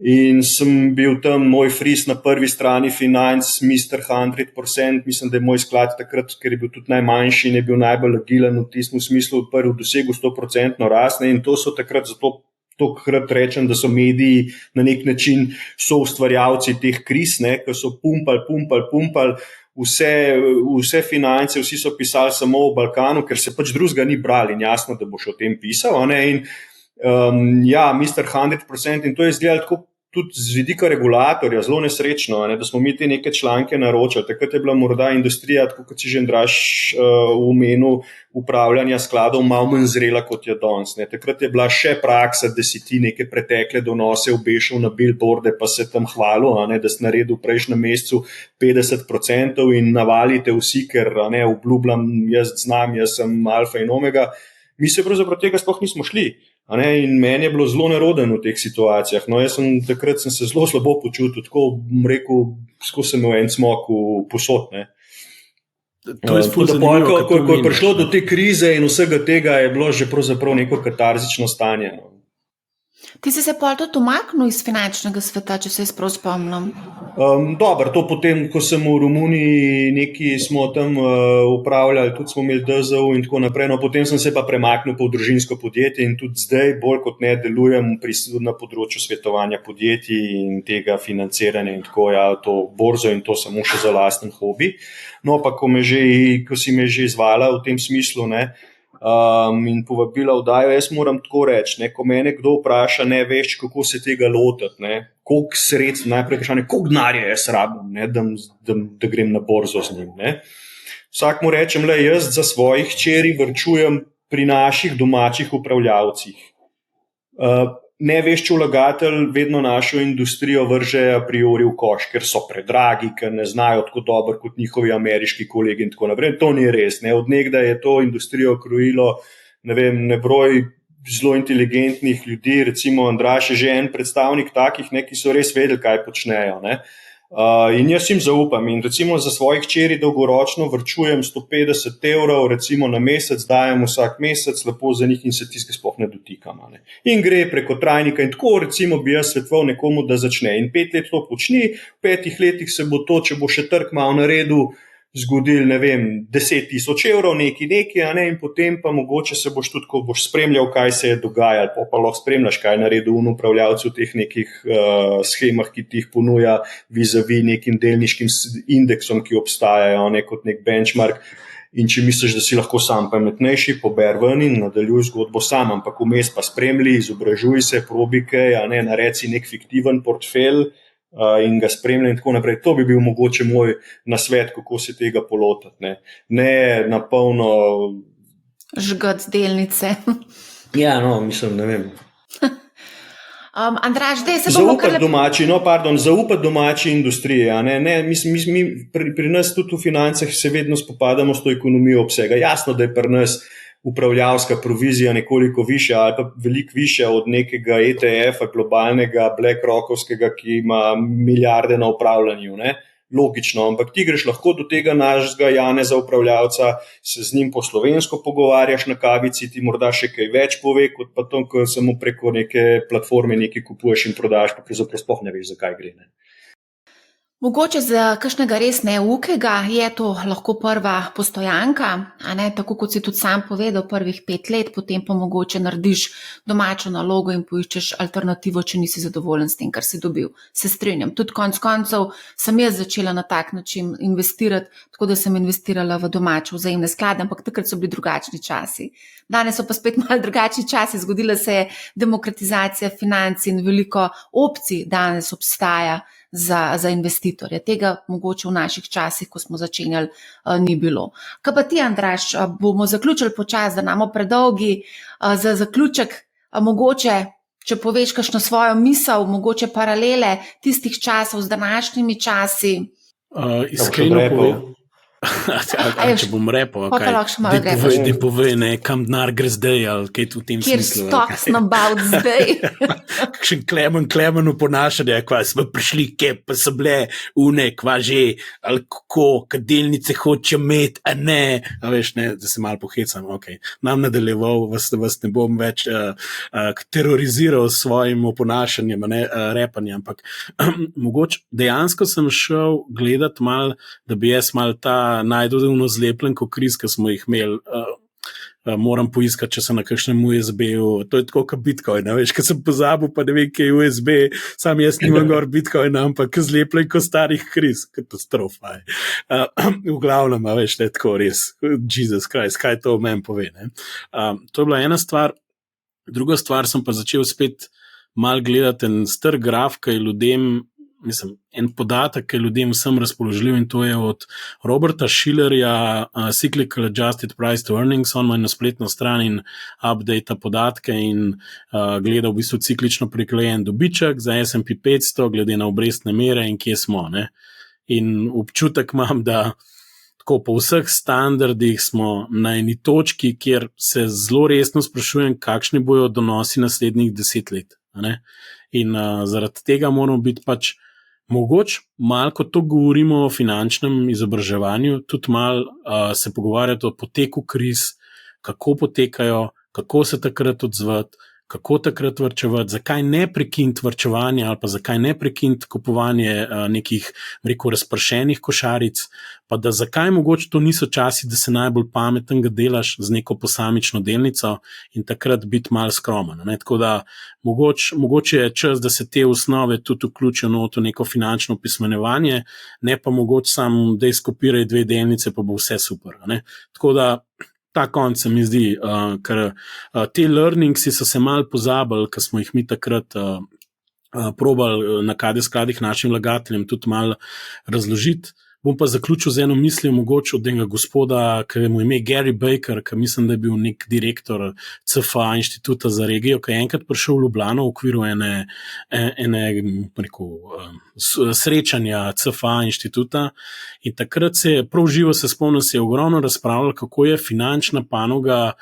In sem bil tam, moj fris na prvi strani financ, Mr. 100%, mislim, da je moj sklad takrat, ker je bil tudi najmanjši in je bil najbolj agilen v tistem smislu, prvi dosegel 100% rast, in to so takrat zato tokrat rečem, da so mediji na nek način soustvarjalci teh kriz, ki so pumpali vse finance, vsi so pisali samo o Balkanu, ker se pač drugega ni brali in jasno, da boš o tem pisal. Mr. 100%, in to je izgledalo tako tudi z vidika regulatorja zelo nesrečno, da smo mi te neke članke naročali. Takrat je bila morda industrija, tako kot si že Andraž omenil, upravljanja skladov malo manj zrela, kot je danes. Takrat je bila še praksa, da si ti neke pretekle donose obešal na billboarde, pa se tam hvalil, da si naredil v prejšnjem mesecu 50% in navalite vsi, ker obljubljam, jaz znam, jaz sem alfa in omega. Mi se pravzaprav tega sploh nismo šli. In meni je bilo zelo neroden v teh situacijah. Jaz takrat sem se zelo slabo počutil, tako bom rekel, skozi sem imel en cmok v posod. Ko je prišlo do te krize in vsega tega, je bilo že pravzaprav neko katarzično stanje. Ti si se pol tudi umaknil iz finančnega sveta, če se jaz prav spomnim? Dobro, to potem, ko sem v Romuniji neki smo tam upravljali, tudi smo imeli DZU in tako naprej, potem sem se pa premaknil po družinsko podjetje in tudi zdaj bolj kot ne delujem na področju svetovanja podjetij in tega financiranja in tako, to borzo in to samo še za lasten hobi. Pa ko si me že izvala v tem smislu, in povabila vdajo, jaz moram tako reči, ko mene kdo vpraša, ne veš, kako se tega lotiti, koliko sredstv, najprej vprašanje, koliko denarja jaz rabim, da grem na borzo z njim. Vsak mu rečem, jaz za svojih hčeri varčujem pri naših domačih upravljavcih. nevešč vlagatelj vedno našo industrijo vrže a priori v koš, ker so predragi, ker ne znajo tako dobro kot njihovi ameriški kolegi in tako naprej. To ni res. Ne. Od nekdaj je to industrijo krojilo, nebroj zelo inteligentnih ljudi, recimo Andraž je že en predstavnik takih, ki so res vedeli, kaj počnejo. Ne. In jaz jim zaupam in recimo za svojih hčeri dolgoročno vrčujem 150 evrov, recimo na mesec, dajem vsak mesec, lepo za njih in se tiske sploh ne dotikam. Ne. In gre preko trajnika in tako recimo bi jaz svetoval nekomu, da začne. In 5 let to počni, v 5 letih se bo to, če bo še trg malo naredil, zgodil, 10 000 evrov, neki, in potem pa mogoče se boš tudi, ko boš spremljal, kaj se je dogajalo, pa lahko spremljaš, kaj je naredil upravljavci v teh nekih schemah, ki ti jih ponuja vis-a-vis nekim delniškim indeksom, ki obstajajo, kot nek benchmark. In če misliš, da si lahko sam pametnejši, pober ven in nadaljuj zgodbo sam, ampak vmes pa spremlji, izobražuj se, probike, naredi si nek fiktiven portfelj, in ga spremljam in tako naprej. To bi bil mogoče moj nasvet, kako se tega polotiti. Ne na polno žgat delnice. Ja, mislim, ne vem. Andraž, dej se bomo zaupati domači industriji. Mi pri nas tudi v financah se vedno spopadamo s to ekonomijo obsega. Jasno, da je pri nas upravljavska provizija nekoliko višja ali pa veliko višja od nekega ETF-a, globalnega, BlackRockovskega, ki ima milijarde na upravljanju. Ne? Logično, ampak ti greš lahko do tega našega Janeza upravljavca, se z njim po slovensko pogovarjaš na kavici, ti morda še kaj več pove, kot pa to, ko samo preko neke platforme nekaj kupuješ in prodaš, pa pravzaprav sploh ne veš, zakaj gre. Ne? Mogoče za kakšnega res neukega je to lahko prva postojanka, tako kot si tudi sam povedal, prvih 5 let, potem pa mogoče narediš domačo nalogo in poiščeš alternativo, če nisi zadovoljen s tem, kar si dobil. Se strinjam. Tudi konec koncev sem jaz začela na tak način investirati, tako da sem investirala v domače vzajemne sklade, ampak takrat so bili drugačni časi. Danes so pa spet malo drugačni časi, zgodila se je demokratizacija financ in veliko opcij danes obstaja za investitorje. Tega mogoče v naših časih, ko smo začenjali, ni bilo. Kaj pa ti, Andraž, bomo zaključili počasi, da namo predolgi za zaključek, mogoče, če poveš kakšno svojo misel, mogoče paralele tistih časov z današnjimi časi. Iskreno povem. Če bom repel, da povej, kam denar gre zdaj, ali kaj v tem smislu. Kjer stocks about zdaj. Kakšen klemen v ponašanje, kva smo prišli, kje pa so bile kva že, ali kako, kad delnice hoče imeti, a ne, a veš, ne, da se malo pohecam, nam nadaljeval, vas ne bom več teroriziral s svojim ponašanjem, repanjem, ampak mogoče dejansko sem šel gledat mal, da bi jaz mal ta najdodevno zlepljenko kriz, ki smo jih imeli, moram poiskati, če sem na kakšnem USB-u, to je tako kot Bitcoin, veš, ker sem pozabil, pa ne vem, kaj je USB, sam jaz nimam gor Bitcoina, ampak zlepljenko starih kriz, katastrofa je. V glavnem, veš, ne tako res, Jesus Christ, kaj to o meni pove, ne? To je bila ena stvar, druga stvar sem pa začel spet mal gledati en star graf, ki je ljudem, en podatek, ki je ljudem vsem razpoložljiv, in to je od Roberta Schillerja, Cyclical Adjusted Price to Earnings, on ima na spletno stran in updata podatke in gleda v bistvu ciklično priklejen dobiček za S&P 500, glede na obrestne mere in kje smo. Ne? In občutek imam, da tako po vseh standardih smo na eni točki, kjer se zelo resno sprašujem, kakšni bojo donosi naslednjih 10 let. Ne? In zaradi tega moramo biti pač mogoče malo, ko to govorimo o finančnem izobraževanju, tudi malo se pogovarjati o poteku kriz, kako potekajo, kako se takrat odzvati, kako takrat varčevati, zakaj ne prekiniti varčevanja ali pa zakaj ne prekiniti kupovanje nekih, razpršenih košaric, pa da zakaj mogoče to niso časi, da se najbolj pametnega delaš z neko posamično delnico in takrat biti malo skromen. Ne? Tako da mogoče je čas, da se te osnove tudi vključijo v neko finančno pismenevanje, ne pa mogoče samo, da izkopiraj 2 delnice, pa bo vse super. Ne? Tako da ta konc se mi zdi, ker te learningsi so se malo pozabili, ker smo jih mi takrat probali na KD skladih našim vlagateljem tudi malo razložiti. Bom pa zaključil z eno mislijo, mogoče od enega gospoda, ki je mu ime Gary Baker, ki mislim, da je bil nek direktor CFA inštituta za regijo, ki je enkrat prišel v Ljubljano v okviru ene srečanja CFA inštituta in takrat se je, prav živo se spomnim, se je ogromno razpravljalo, kako je finančna panoga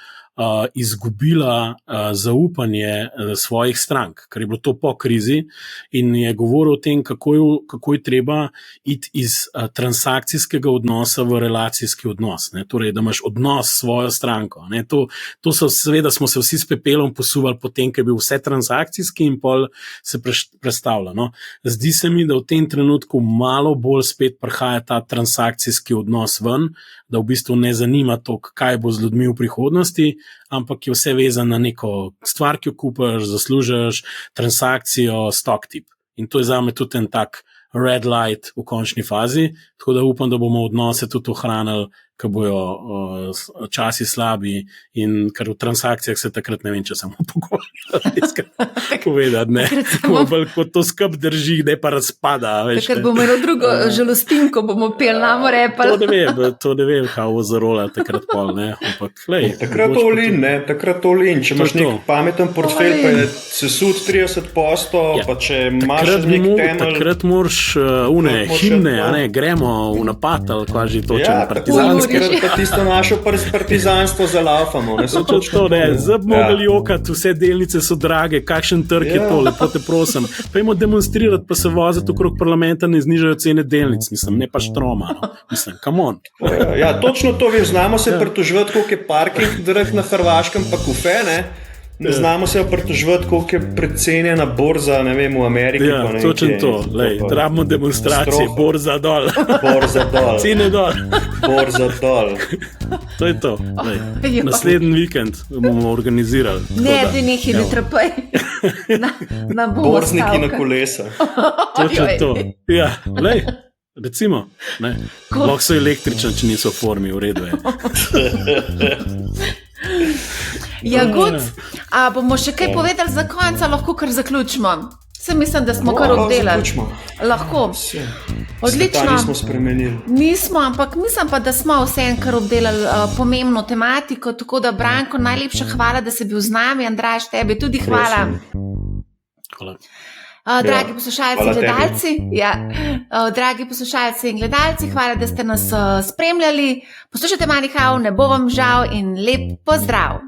izgubila zaupanje svojih strank, ker je bilo to po krizi in je govoril o tem, kako je treba iti iz transakcijskega odnosa v relacijski odnos. Ne? Torej, da imaš odnos s svojo stranko. Ne? To so, seveda smo se vsi s pepelom posuvali potem, ker je bil vse transakcijski in pol se prestavlja. No? Zdi se mi, da v tem trenutku malo bolj spet prihaja ta transakcijski odnos ven, da v bistvu ne zanima to, kaj bo z ljudmi v prihodnosti, ampak je vse vezano na neko stvar, ki jo kupaš, zaslužiš, transakcijo, stock tip. In to je zame tudi en tak red light v končni fazi, tako da upam, da bomo odnose tudi ohranili, ko bojo časi slabi in ker v transakcijah se takrat ne vem, če samo povedati, ne. Ko to skup drži, ne pa razpada. Takrat bomo eno drugo žalostinko, bomo pel namo repali. To ne vem, kako zarola takrat pol, ne. Ampak, lej, takrat to olin, ne, takrat to olin. Če imaš nek pameten portfelj, pa je sesud 30%, pa če imaš nek temelj. Takrat moraš himne, ne, gremo v napad, ali kva že točen partizanski. Pa tisto našo partizanstvo zalaufamo. Zdaj bi mogli jokati, vse delnice so drage, kakšen trg je to, lepo te prosim. Pejmo demonstrirati, pa se voziti okrog parlamenta, ne znižajo cene delnic, mislim, ne pa štroma. No. Mislim, come on. Ja, točno to, znamo se pritoževati, koliko je parking drag na Hrvaškem, pa kufe, ne? Ne znamo se pritoževati, koliko je precenjena borza, ne vem, v Ameriki. Ja, točno to. Rabimo demonstracije, borza dol. Borza dol. Cene dol. Borza dol. To je to. Naslednji vikend bomo organizirali. Ne, ti nekaj ne trpaj. Borzniki na kolesa. Točno to. Ja, recimo. Lahko so električni, če niso v formi, v redu je. Ja, gut. A bomo še kaj povedali za konca, lahko kar zaključimo. Se mislim, da smo kar obdelali. Lahko. Odlično. Nismo spremenili. Nismo, ampak mislim pa, da smo vseeno kar obdelali pomembno tematiko, tako da Branko, najlepša hvala, da si bil z nami. Andraž, tebi tudi hvala. Hvala. Dragi poslušalci in gledalci, dragi poslušalci in gledalci, hvala, da ste nas spremljali. Poslušajte Money How, ne bo vam žal in lep pozdrav.